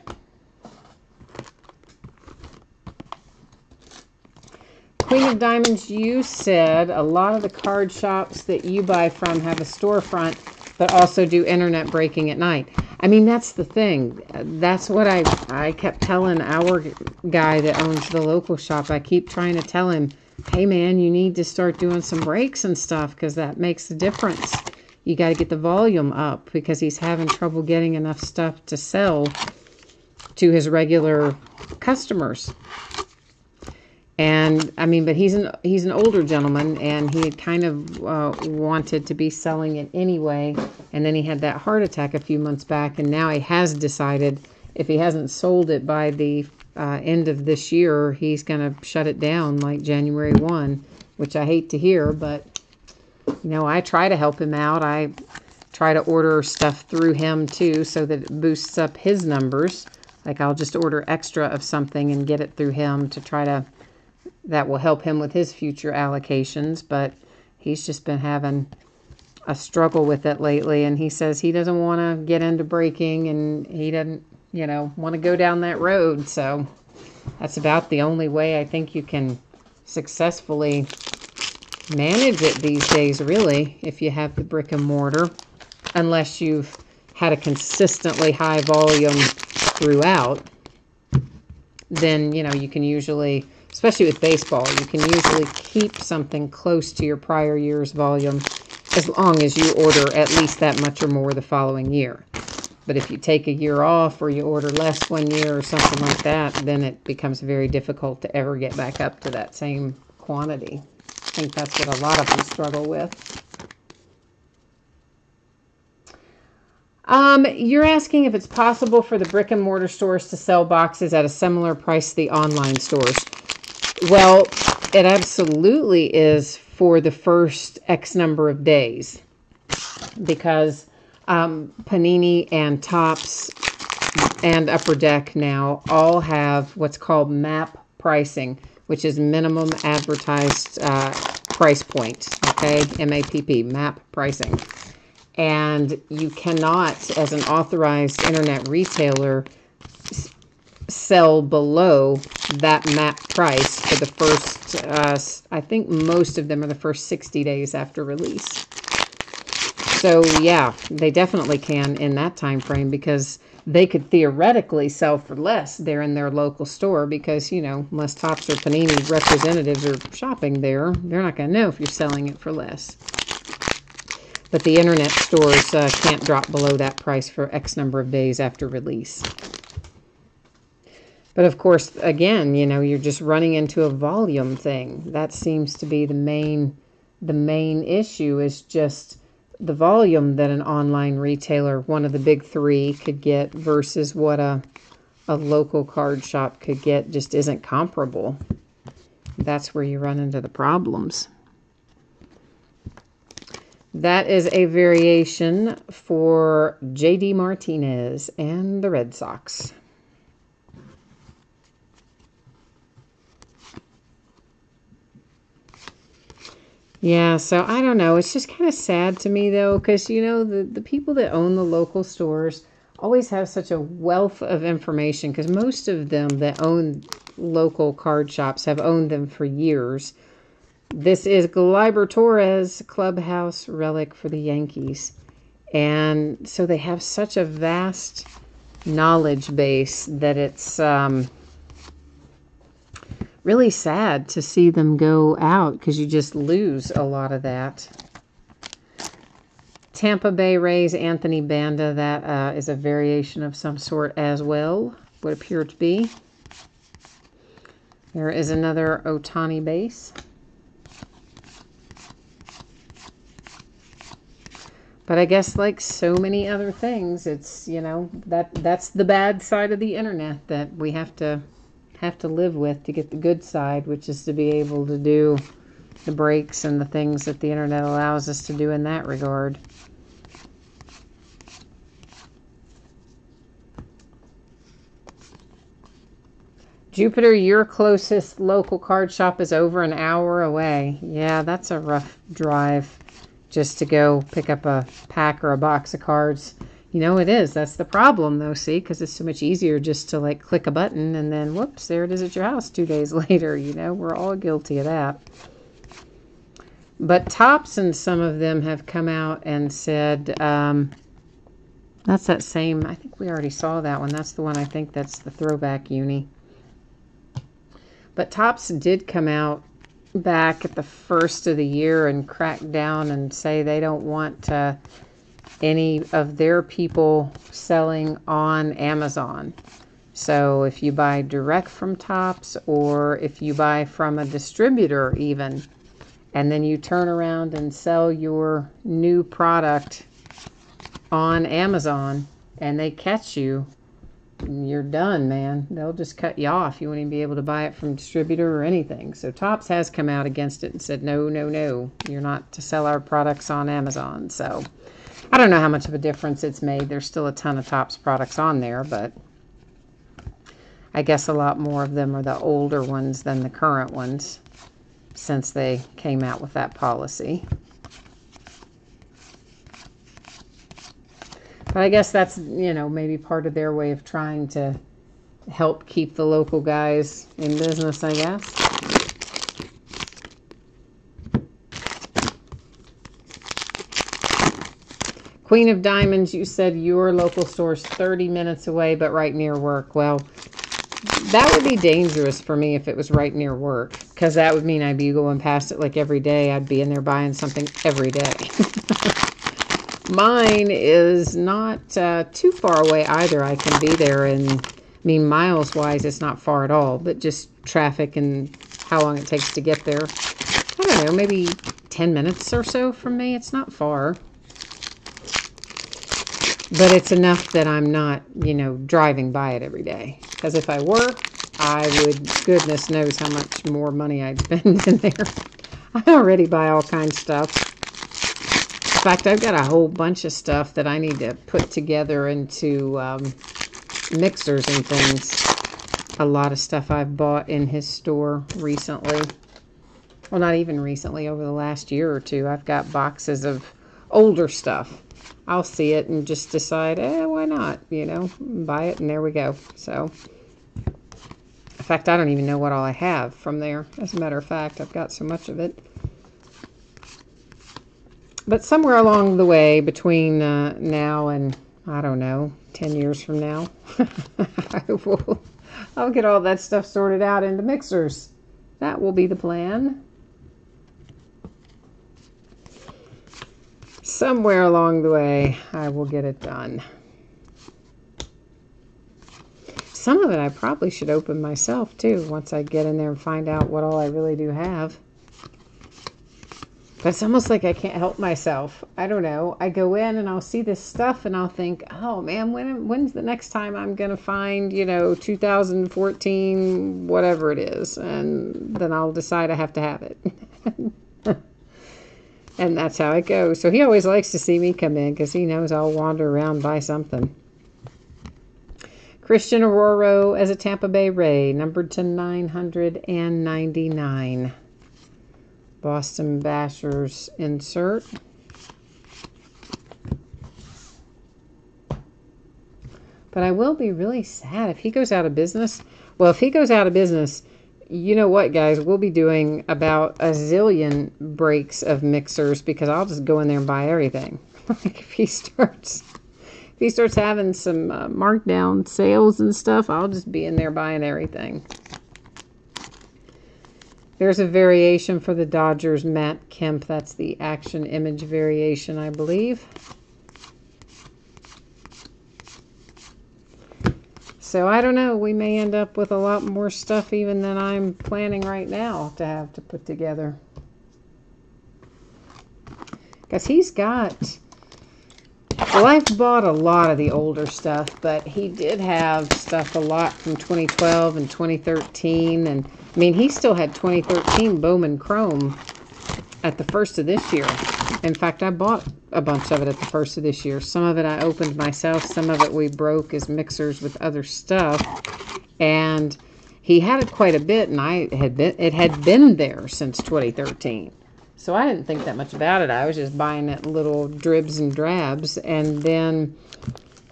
Queen of Diamonds, you said a lot of the card shops that you buy from have a storefront, but also do internet breaking at night. I mean, that's the thing. That's what I kept telling our guy that owns the local shop. I keep trying to tell him, hey man, you need to start doing some breaks and stuff because that makes the difference. You got to get the volume up because he's having trouble getting enough stuff to sell to his regular customers. And I mean, but he's an older gentleman, and he had kind of wanted to be selling it anyway. And then he had that heart attack a few months back, and now he has decided if he hasn't sold it by the end of this year, he's going to shut it down like January 1, which I hate to hear, but you know, I try to help him out. I try to order stuff through him too, so that it boosts up his numbers. Like I'll just order extra of something and get it through him to try to. That will help him with his future allocations, but he's just been having a struggle with it lately, and he says he doesn't want to get into breaking, and he doesn't, you know, want to go down that road. So that's about the only way I think you can successfully manage it these days, really, if you have the brick and mortar, unless you've had a consistently high volume throughout. Then, you know, you can usually, especially with baseball, you can usually keep something close to your prior year's volume as long as you order at least that much or more the following year. But if you take a year off or you order less one year or something like that, then it becomes very difficult to ever get back up to that same quantity. I think that's what a lot of them struggle with. You're asking if it's possible for the brick and mortar stores to sell boxes at a similar price to the online stores. Well, it absolutely is for the first X number of days, because Panini and Topps and Upper Deck now all have what's called MAP pricing, which is minimum advertised price point, okay, MAPP, MAP pricing. And you cannot, as an authorized internet retailer, sell below that MAP price for the first, I think most of them are the first 60 days after release. So yeah, they definitely can in that time frame, because they could theoretically sell for less there in their local store, because, you know, unless Topps or Panini representatives are shopping there, they're not going to know if you're selling it for less. But the internet stores can't drop below that price for X number of days after release. But of course, again, you know, you're just running into a volume thing. That seems to be the main issue, is just the volume that an online retailer, one of the big three, could get versus what a local card shop could get just isn't comparable. That's where you run into the problems. That is a variation for J.D. Martinez and the Red Sox. Yeah, so I don't know. It's just kind of sad to me, though, because, you know, the people that own the local stores always have such a wealth of information, because most of them that own local card shops have owned them for years. This is Gleyber Torres, clubhouse relic for the Yankees. And so they have such a vast knowledge base that it's really sad to see them go out, because you just lose a lot of that. Tampa Bay Rays, Anthony Banda, that is a variation of some sort as well, would appear to be. There is another Ohtani base. But I guess like so many other things, it's, you know, that's the bad side of the internet that we have to live with to get the good side, which is to be able to do the breaks and the things that the internet allows us to do in that regard. Jupiter, your closest local card shop is over an hour away. Yeah, that's a rough drive just to go pick up a pack or a box of cards. You know, it is. That's the problem, though, see, because it's so much easier just to, like, click a button and then, whoops, there it is at your house 2 days later. You know, we're all guilty of that. But Topps and some of them have come out and said, that's that same, I think we already saw that one. That's the one, I think that's the throwback uni. But Topps did come out back at the first of the year and crack down and say they don't want any of their people selling on Amazon. So if you buy direct from Topps, or if you buy from a distributor even, and then you turn around and sell your new product on Amazon and they catch you, you're done, man. They'll just cut you off. You won't even be able to buy it from distributor or anything. So Topps has come out against it and said, no, no, no, you're not to sell our products on Amazon. So I don't know how much of a difference it's made. There's still a ton of Topps products on there, but I guess a lot more of them are the older ones than the current ones since they came out with that policy. But I guess that's, you know, maybe part of their way of trying to help keep the local guys in business, I guess. Queen of Diamonds, you said your local store's 30 minutes away, but right near work. Well, that would be dangerous for me if it was right near work, because that would mean I'd be going past it like every day. I'd be in there buying something every day. Mine is not too far away either. I can be there, and I mean, miles wise, it's not far at all, but just traffic and how long it takes to get there. I don't know, maybe 10 minutes or so from me. It's not far. But it's enough that I'm not, you know, driving by it every day. Because if I were, I would, goodness knows how much more money I'd spend in there. I already buy all kinds of stuff. In fact, I've got a whole bunch of stuff that I need to put together into mixers and things. A lot of stuff I've bought in his store recently. Well, not even recently, over the last year or two. I've got boxes of older stuff. I'll see it and just decide, why not? You know, buy it and there we go. So, in fact, I don't even know what all I have from there. As a matter of fact, I've got so much of it. But somewhere along the way, between now and, I don't know, 10 years from now, I'll get all that stuff sorted out into mixers. That will be the plan. Somewhere along the way, I will get it done. Some of it I probably should open myself, too, once I get in there and find out what all I really do have. But it's almost like I can't help myself. I don't know. I go in and I'll see this stuff and I'll think, oh man, when's the next time I'm going to find, you know, 2014, whatever it is. And then I'll decide I have to have it. And that's how it goes. So he always likes to see me come in because he knows I'll wander around and buy something. Christian Aurora as a Tampa Bay Ray, numbered to 999. Boston Bashers insert. But I will be really sad if he goes out of business. Well, if he goes out of business, you know what, guys? We'll be doing about a zillion breaks of mixers because I'll just go in there and buy everything. Like if he starts having some markdown sales and stuff, I'll just be in there buying everything. There's a variation for the Dodgers, Matt Kemp. That's the action image variation, I believe. So I don't know. We may end up with a lot more stuff even than I'm planning right now to have to put together. Because he's got Well, I've bought a lot of the older stuff, but he did have stuff a lot from 2012 and 2013. And I mean, he still had 2013 Bowman Chrome at the first of this year. In fact, I bought a bunch of it at the first of this year. Some of it I opened myself. Some of it we broke as mixers with other stuff. And he had it quite a bit, and it had been there since 2013. So I didn't think that much about it. I was just buying it in little dribs and drabs. And then,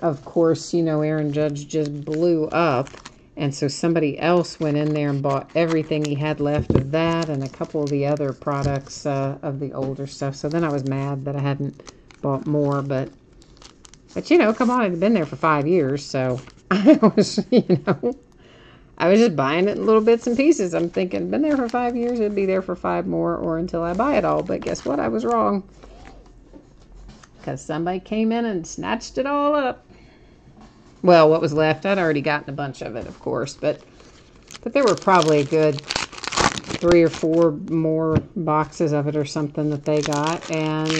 of course, you know, Aaron Judge just blew up. And so somebody else went in there and bought everything he had left of that and a couple of the other products of the older stuff. So then I was mad that I hadn't bought more. But you know, come on, it had been there for 5 years. So I was, you know, I was just buying it in little bits and pieces. I'm thinking, been there for 5 years, it'd be there for 5 more or until I buy it all. But guess what? I was wrong. Because somebody came in and snatched it all up. Well, what was left, I'd already gotten a bunch of it, of course. But there were probably a good 3 or 4 more boxes of it or something that they got. And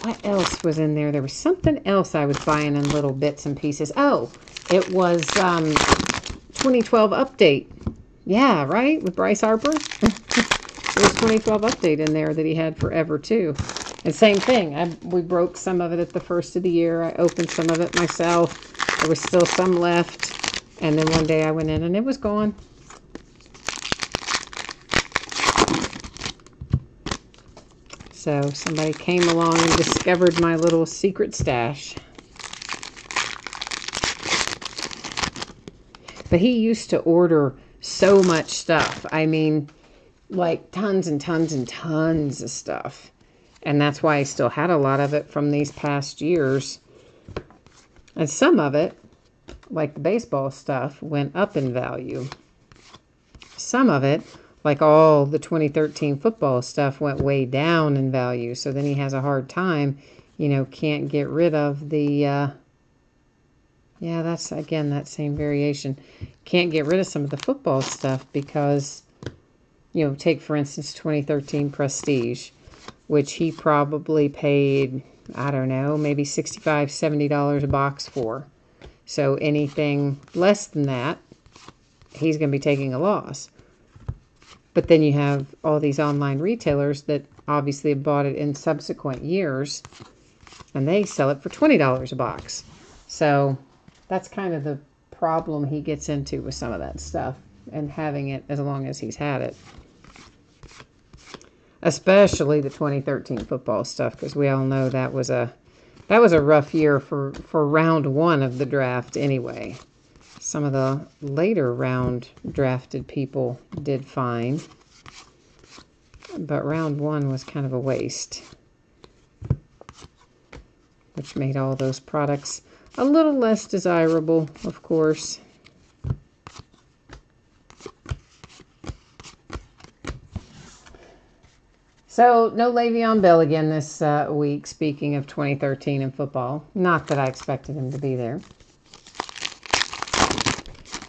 what else was in there? There was something else I was buying in little bits and pieces. Oh, it was 2012 update. Yeah, right? With Bryce Harper. There's 2012 update in there that he had forever, too. And same thing. We broke some of it at the first of the year. I opened some of it myself. There was still some left. And then one day I went in and it was gone. So somebody came along and discovered my little secret stash. But he used to order so much stuff. I mean, like tons and tons and tons of stuff. And that's why I still had a lot of it from these past years. And some of it, like the baseball stuff, went up in value. Some of it, like all the 2013 football stuff, went way down in value. So then he has a hard time, you know, can't get rid of the, yeah, that's, again, that same variation. Can't get rid of some of the football stuff because, you know, take, for instance, 2013 Prestige, which he probably paid, I don't know, maybe $65, $70 a box for. So anything less than that, he's going to be taking a loss. But then you have all these online retailers that obviously have bought it in subsequent years, and they sell it for $20 a box. So that's kind of the problem he gets into with some of that stuff and having it as long as he's had it. Especially the 2013 football stuff, because we all know that was a rough year for round 1 of the draft anyway. Some of the later round drafted people did fine, but round 1 was kind of a waste, which made all those products a little less desirable, of course. So, no Le'Veon Bell again this week, speaking of 2013 in football. Not that I expected him to be there.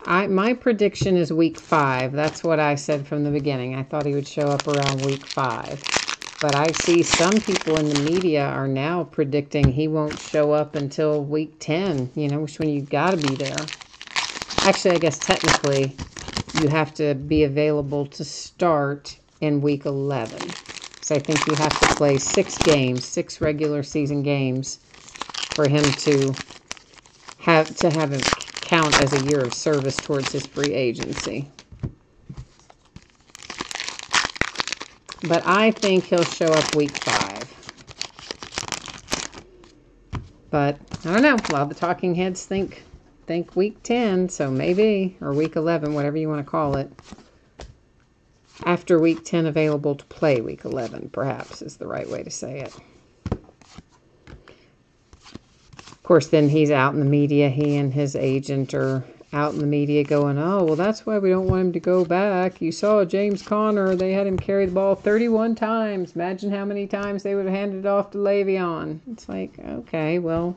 My prediction is week 5. That's what I said from the beginning. I thought he would show up around week 5. But I see some people in the media are now predicting he won't show up until week 10, you know, which when you got to be there. Actually, I guess technically you have to be available to start in week 11. So I think you have to play 6 games, 6 regular season games for him to have him count as a year of service towards his free agency. But I think he'll show up week 5. But I don't know. A lot of the talking heads think week 10, so maybe, or week 11, whatever you want to call it. After week 10, available to play week 11, perhaps, is the right way to say it. Of course, then he's out in the media. He and his agent are out in the media going, oh, well, that's why we don't want him to go back. You saw James Conner. They had him carry the ball 31 times. Imagine how many times they would have handed it off to Le'Veon. It's like, okay, well,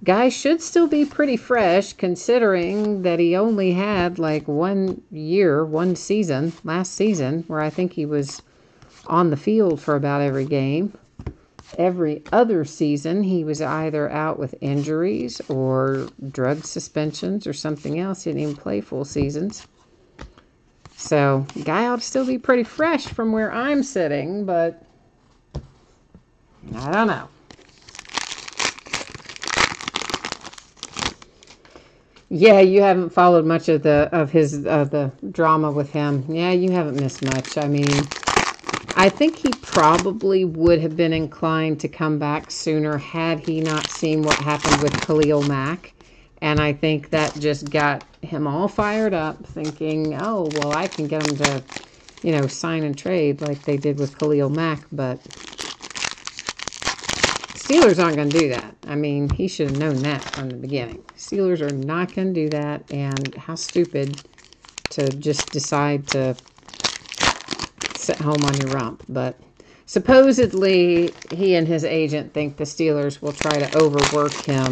guy should still be pretty fresh considering that he only had like 1 year, 1 season, last season, where I think he was on the field for about every game. Every other season, he was either out with injuries or drug suspensions or something else. He didn't even play full seasons. So, the guy ought to still be pretty fresh from where I'm sitting, but I don't know. Yeah, you haven't followed much of the drama with him. Yeah, you haven't missed much. I mean, I think he probably would have been inclined to come back sooner had he not seen what happened with Khalil Mack. And I think that just got him all fired up, thinking, oh, well, I can get him to, sign and trade like they did with Khalil Mack. But Steelers aren't going to do that. I mean, he should have known that from the beginning. Steelers are not going to do that, and how stupid to just decide to sit home on your rump. But supposedly, he and his agent think the Steelers will try to overwork him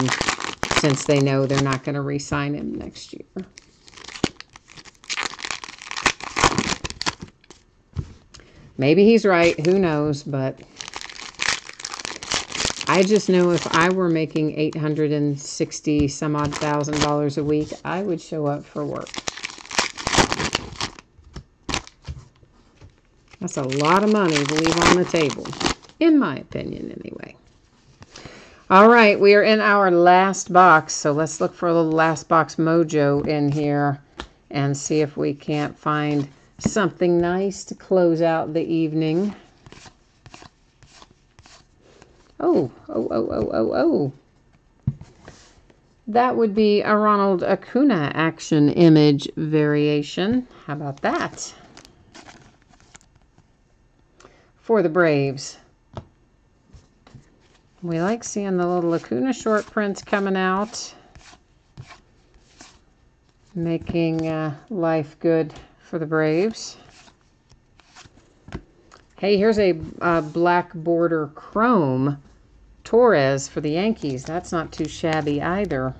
since they know they're not going to re-sign him next year. Maybe he's right. Who knows? But I just know if I were making $860 some odd thousand a week, I would show up for work. That's a lot of money to leave on the table, in my opinion, anyway. All right, we are in our last box, so let's look for a little last box mojo in here and see if we can't find something nice to close out the evening. Oh. That would be a Ronald Acuna action image variation. How about that? For the Braves. We like seeing the little Acuna short prints coming out. Making life good for the Braves. Hey, here's a black border chrome Torres for the Yankees. That's not too shabby either.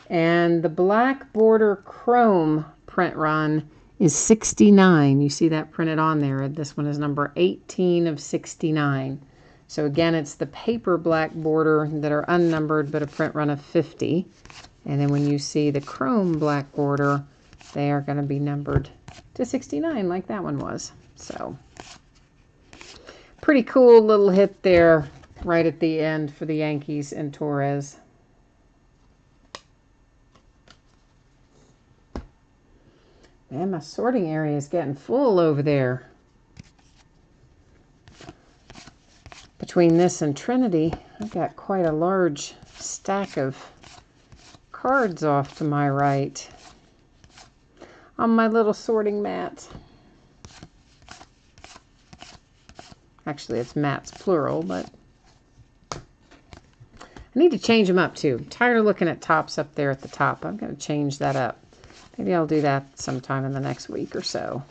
And the black border chrome print run is 69. You see that printed on there. This one is number 18 of 69. So again, it's the paper black border that are unnumbered, but a print run of 50. And then when you see the chrome black border, they are going to be numbered to 69 like that one was. So pretty cool little hit there right at the end for the Yankees and Torres. Man, my sorting area is getting full over there. Between this and Trinity, I've got quite a large stack of cards off to my right on my little sorting mat. Actually, it's mats plural, but I need to change them up too. I'm tired of looking at tops up there at the top. I'm going to change that up. Maybe I'll do that sometime in the next week or so.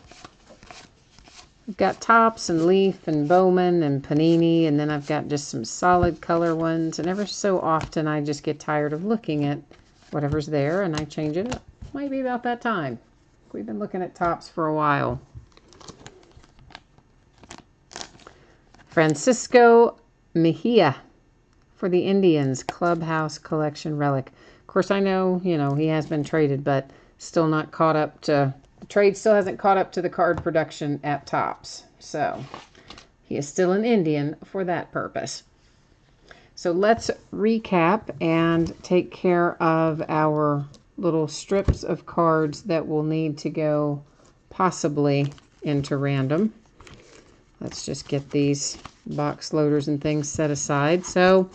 I've got Topps and Leaf and Bowman and Panini, and then I've got just some solid color ones. And ever so often I just get tired of looking at whatever's there and I change it up. Might be about that time. We've been looking at Topps for a while. Francisco Mejia for the Indians Clubhouse Collection Relic. Of course, I know, he has been traded, but still not caught up to, the trade still hasn't caught up to the card production at Topps. So he is still an Indian for that purpose. So let's recap and take care of our little strips of cards that will need to go possibly into random. Let's just get these box loaders and things set aside. So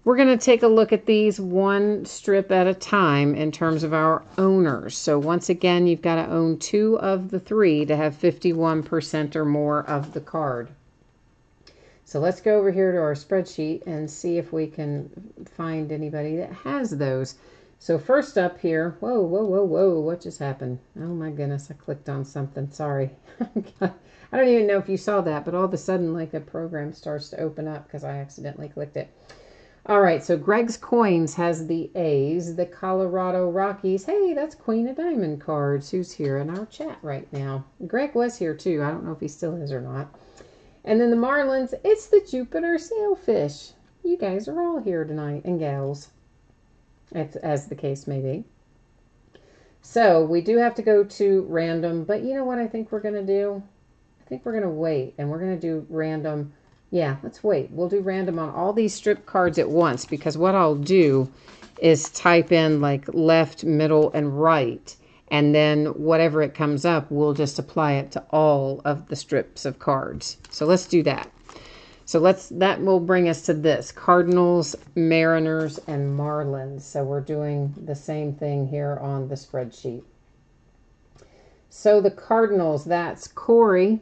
we're going to take a look at these one strip at a time in terms of our owners. So once again, you've got to own 2 of the 3 to have 51% or more of the card. So let's go over here to our spreadsheet and see if we can find anybody that has those. So first up here, whoa, what just happened? Oh my goodness, I clicked on something, sorry. I don't even know if you saw that, but all of a sudden like a program starts to open up because I accidentally clicked it. All right, so Greg's Coins has the A's, the Colorado Rockies. Hey, that's Queen of Diamond cards. Who's here in our chat right now? Greg was here too. I don't know if he still is or not. And then the Marlins, it's the Jupiter Sailfish. You guys are all here tonight, and gals, as the case may be. So we do have to go to random, but you know what I think we're going to do? I think we're going to wait, and we're going to do random. Yeah, let's wait. We'll do random on all these strip cards at once, because what I'll do is type in like left, middle, and right, and then whatever it comes up, we'll just apply it to all of the strips of cards. So let's do that. So that will bring us to this: Cardinals, Mariners, and Marlins. So we're doing the same thing here on the spreadsheet. So the Cardinals, that's Cory.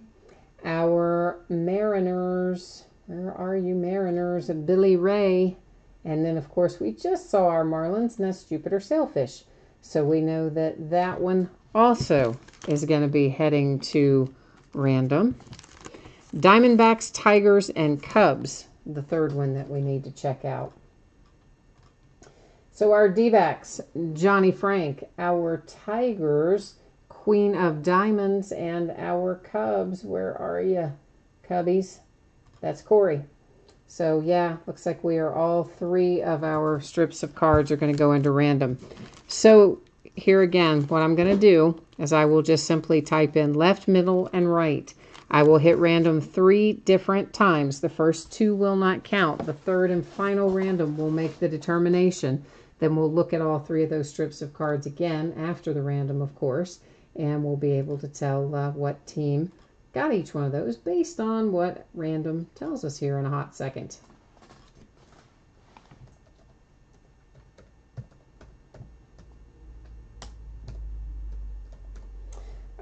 Our Mariners, where are you, Mariners? Billy Ray. And then, of course, we just saw our Marlins, and that's Jupiter Sailfish. So we know that that one also is going to be heading to random. Diamondbacks, Tigers, and Cubs, the third one that we need to check out. So our D-backs, Johnny Frank. Our Tigers, Queen of Diamonds. And our Cubs, where are you, Cubbies? That's Cory. So yeah, looks like we are all three of our strips of cards are going to go into random. So here again, what I'm going to do is I will just simply type in left, middle, and right. I will hit random 3 different times. The first 2 will not count. The third and final random will make the determination. Then we'll look at all 3 of those strips of cards again after the random, of course, and we'll be able to tell what team got each one of those based on what random tells us here in a hot second.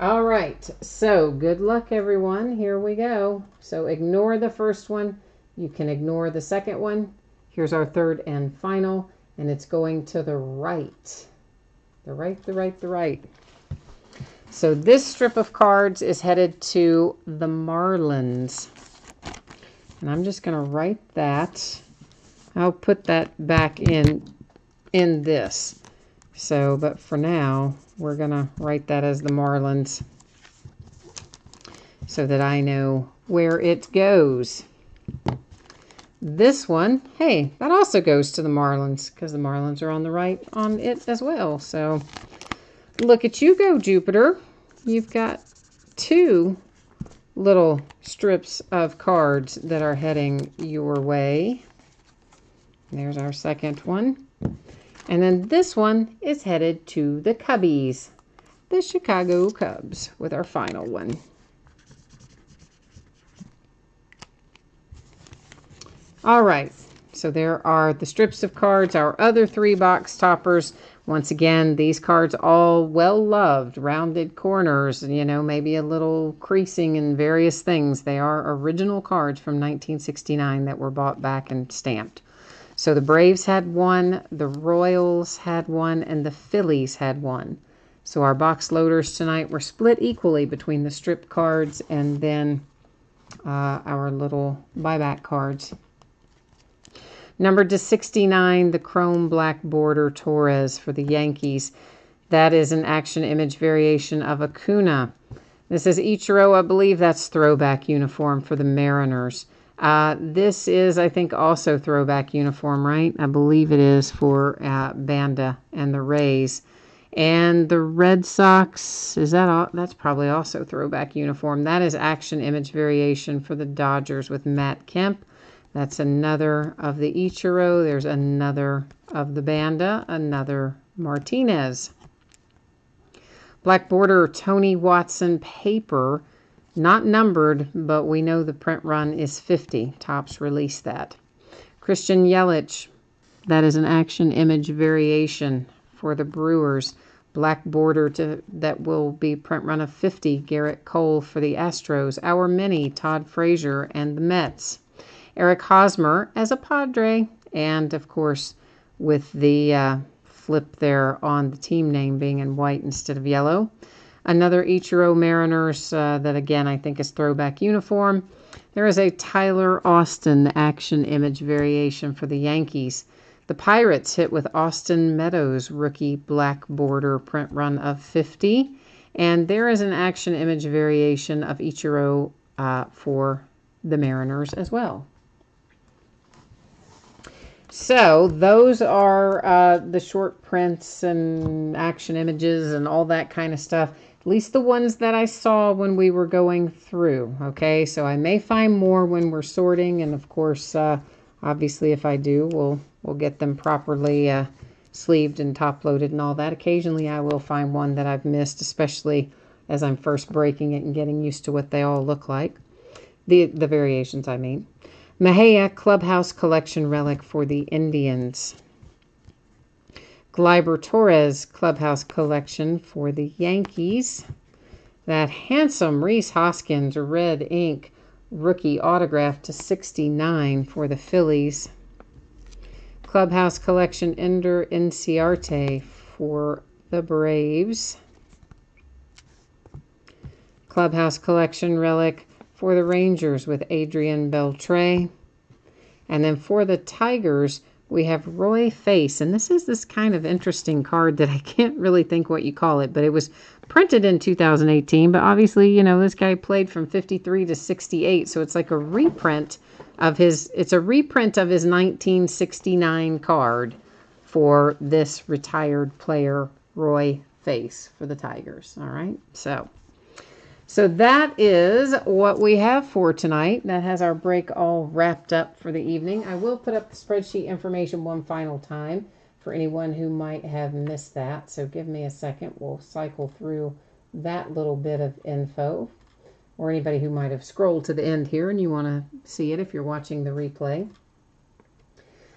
All right, so good luck, everyone. Here we go. So ignore the first one. You can ignore the second one. Here's our third and final, and it's going to the right. The right. So this strip of cards is headed to the Marlins. And I'm just going to write that. I'll put that back in this. So, but for now, we're going to write that as the Marlins so that I know where it goes. This one, hey, that also goes to the Marlins because the Marlins are on the right on it as well. So look at you go, Jupiter. You've got 2 little strips of cards that are heading your way. There's our second one. And then this one is headed to the Cubbies, the Chicago Cubs, with our final one. All right, so there are the strips of cards, our other 3 box toppers. Once again, these cards all well-loved, rounded corners, you know, maybe a little creasing and various things. They are original cards from 1969 that were bought back and stamped. So the Braves had 1, the Royals had 1, and the Phillies had 1. So our box loaders tonight were split equally between the strip cards and then our little buyback cards. Numbered to 69, the chrome black border Torres for the Yankees. That is an action image variation of Acuna. This is Ichiro. I believe that's throwback uniform for the Mariners. This is, I think, also throwback uniform, right? I believe it is for Banda and the Rays. And the Red Sox, is that all? That's probably also throwback uniform. That is action image variation for the Dodgers with Matt Kemp. That's another of the Ichiro. There's another of the Banda, another Martinez. Black border Tony Watson paper. Not numbered, but we know the print run is 50. Topps released that. Christian Yelich, that is an action image variation for the Brewers. Black border that will be print run of 50. Garrett Cole for the Astros. Our mini, Todd Frazier and the Mets. Eric Hosmer as a Padre. And, of course, with the flip there on the team name being in white instead of yellow. Another Ichiro Mariners that, again, I think is throwback uniform. There is a Tyler Austin action image variation for the Yankees. The Pirates hit with Austin Meadows rookie black border print run of 50. And there is an action image variation of Ichiro for the Mariners as well. So those are the short prints and action images and all that kind of stuff. At least the ones that I saw when we were going through. Okay, so I may find more when we're sorting, and of course, obviously, if I do, we'll get them properly sleeved and top loaded and all that. Occasionally, I will find one that I've missed, especially as I'm first breaking it and getting used to what they all look like. The variations, I mean. Mejia Clubhouse Collection Relic for the Indians. Gleyber Torres Clubhouse Collection for the Yankees. That handsome Rhys Hoskins red ink rookie autograph /69 for the Phillies. Clubhouse Collection Ender Inciarte for the Braves. Clubhouse Collection Relic for the Rangers with Adrian Beltre. And then for the Tigers, we have Roy Face. And this is this kind of interesting card that I can't really think what you call it, but it was printed in 2018. But obviously, you know, this guy played from 53 to 68. So it's like a reprint of his 1969 card for this retired player, Roy Face, for the Tigers. All right. So that is what we have for tonight. That has our break all wrapped up for the evening. I will put up the spreadsheet information one final time for anyone who might have missed that. So give me a second. We'll cycle through that little bit of info. Or anybody who might have scrolled to the end here and you want to see it if you're watching the replay.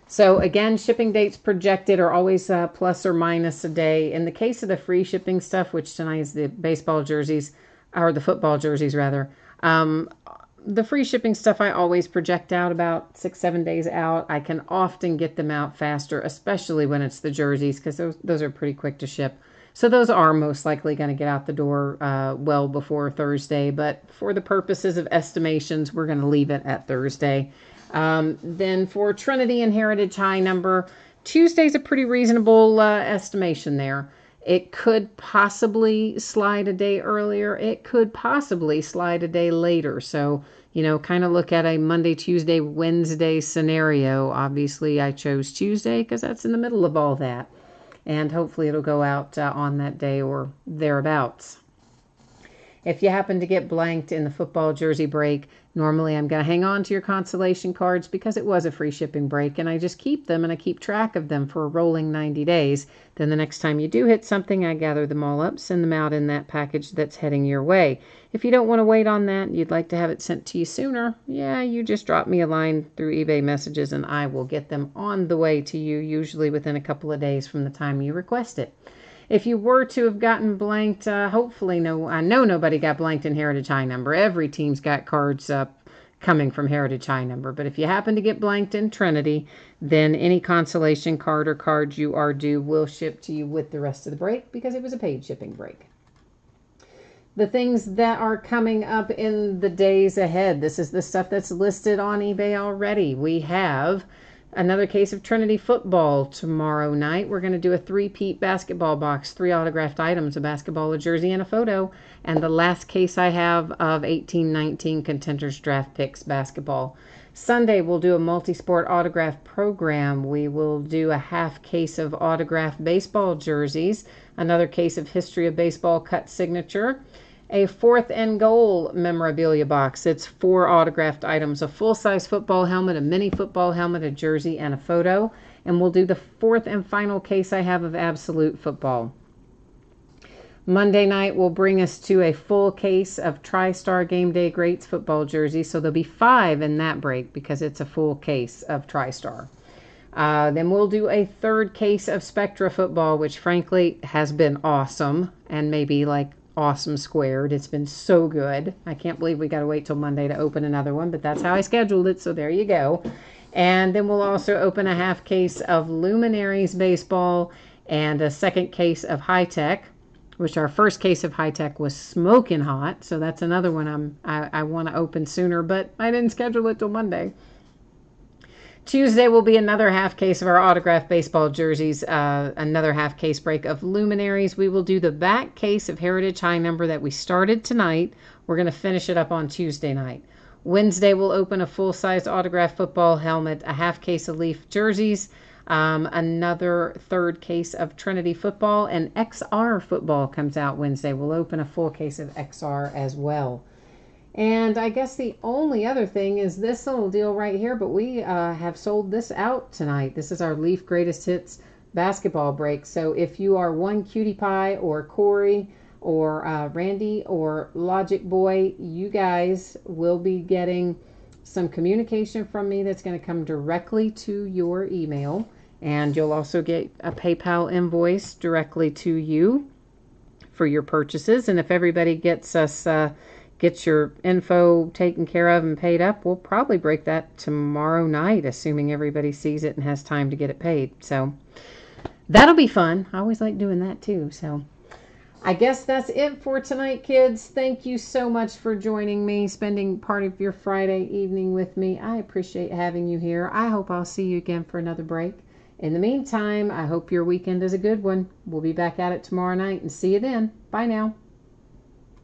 So again, shipping dates projected are always plus or minus a day. In the case of the free shipping stuff, which tonight is the baseball jerseys, or the football jerseys rather, the free shipping stuff I always project out about 6-7 days out. I can often get them out faster, especially when it's the jerseys, because those are pretty quick to ship. So those are most likely going to get out the door well before Thursday. But for the purposes of estimations, we're going to leave it at Thursday. Then for Trinity and Heritage High number, Tuesday's a pretty reasonable estimation there. It could possibly slide a day earlier. It could possibly slide a day later. So, you know, kind of look at a Monday, Tuesday, Wednesday scenario. Obviously, I chose Tuesday because that's in the middle of all that. And hopefully it'll go out on that day or thereabouts. If you happen to get blanked in the football jersey break, normally I'm going to hang on to your consolation cards because it was a free shipping break, and I just keep them and I keep track of them for a rolling 90 days. Then the next time you do hit something, I gather them all up, send them out in that package that's heading your way. If you don't want to wait on that and you'd like to have it sent to you sooner, yeah, you just drop me a line through eBay messages and I will get them on the way to you, usually within a couple of days from the time you request it. If you were to have gotten blanked, hopefully I know nobody got blanked in Heritage High number. Every team's got cards coming from Heritage High number. But if you happen to get blanked in Trinity, then any consolation card or cards you are due will ship to you with the rest of the break because it was a paid shipping break. The things that are coming up in the days ahead. This is the stuff that's listed on eBay already. We have another case of Trinity football tomorrow night. We're going to do a 3-peat basketball box, 3 autographed items, a basketball, a jersey, and a photo. And the last case I have of 18-19 Contenders Draft Picks basketball. Sunday, we'll do a multi-sport autograph program. We will do a half case of autographed baseball jerseys, another case of History of Baseball cut signature, a 4th and goal memorabilia box. It's 4 autographed items, a full-size football helmet, a mini football helmet, a jersey, and a photo. And we'll do the 4th and final case I have of Absolute Football. Monday night will bring us to a full case of TriStar Game Day Greats football jerseys. So there'll be 5 in that break because it's a full case of TriStar. Then we'll do a 3rd case of Spectra football, which frankly has been awesome and maybe like awesome squared. It's been so good. I can't believe we got to wait till Monday to open another one, but that's how I scheduled it, so there you go. And then we'll also open a half case of Luminaries baseball and a 2nd case of High Tech, which our 1st case of High Tech was smoking hot, so that's another one I want to open sooner, but I didn't schedule it till Monday. Tuesday will be another half case of our autographed baseball jerseys, another half case break of Luminaries. We will do the back case of Heritage High number that we started tonight. We're going to finish it up on Tuesday night. Wednesday, we'll open a full-size autographed football helmet, a half case of Leaf jerseys, another third case of Trinity football, and XR football comes out Wednesday. We'll open a full case of XR as well. And I guess the only other thing is this little deal right here, but we have sold this out tonight. This is our Leaf Greatest Hits basketball break. So if you are one Cutie Pie or Cory or Randy or Logic Boy, you guys will be getting some communication from me that's going to come directly to your email. And you'll also get a PayPal invoice directly to you for your purchases. And if everybody gets your info taken care of and paid up, we'll probably break that tomorrow night, assuming everybody sees it and has time to get it paid. So that'll be fun. I always like doing that too. So I guess that's it for tonight, kids. Thank you so much for joining me, spending part of your Friday evening with me. I appreciate having you here. I hope I'll see you again for another break. In the meantime, I hope your weekend is a good one. We'll be back at it tomorrow night and see you then. Bye now.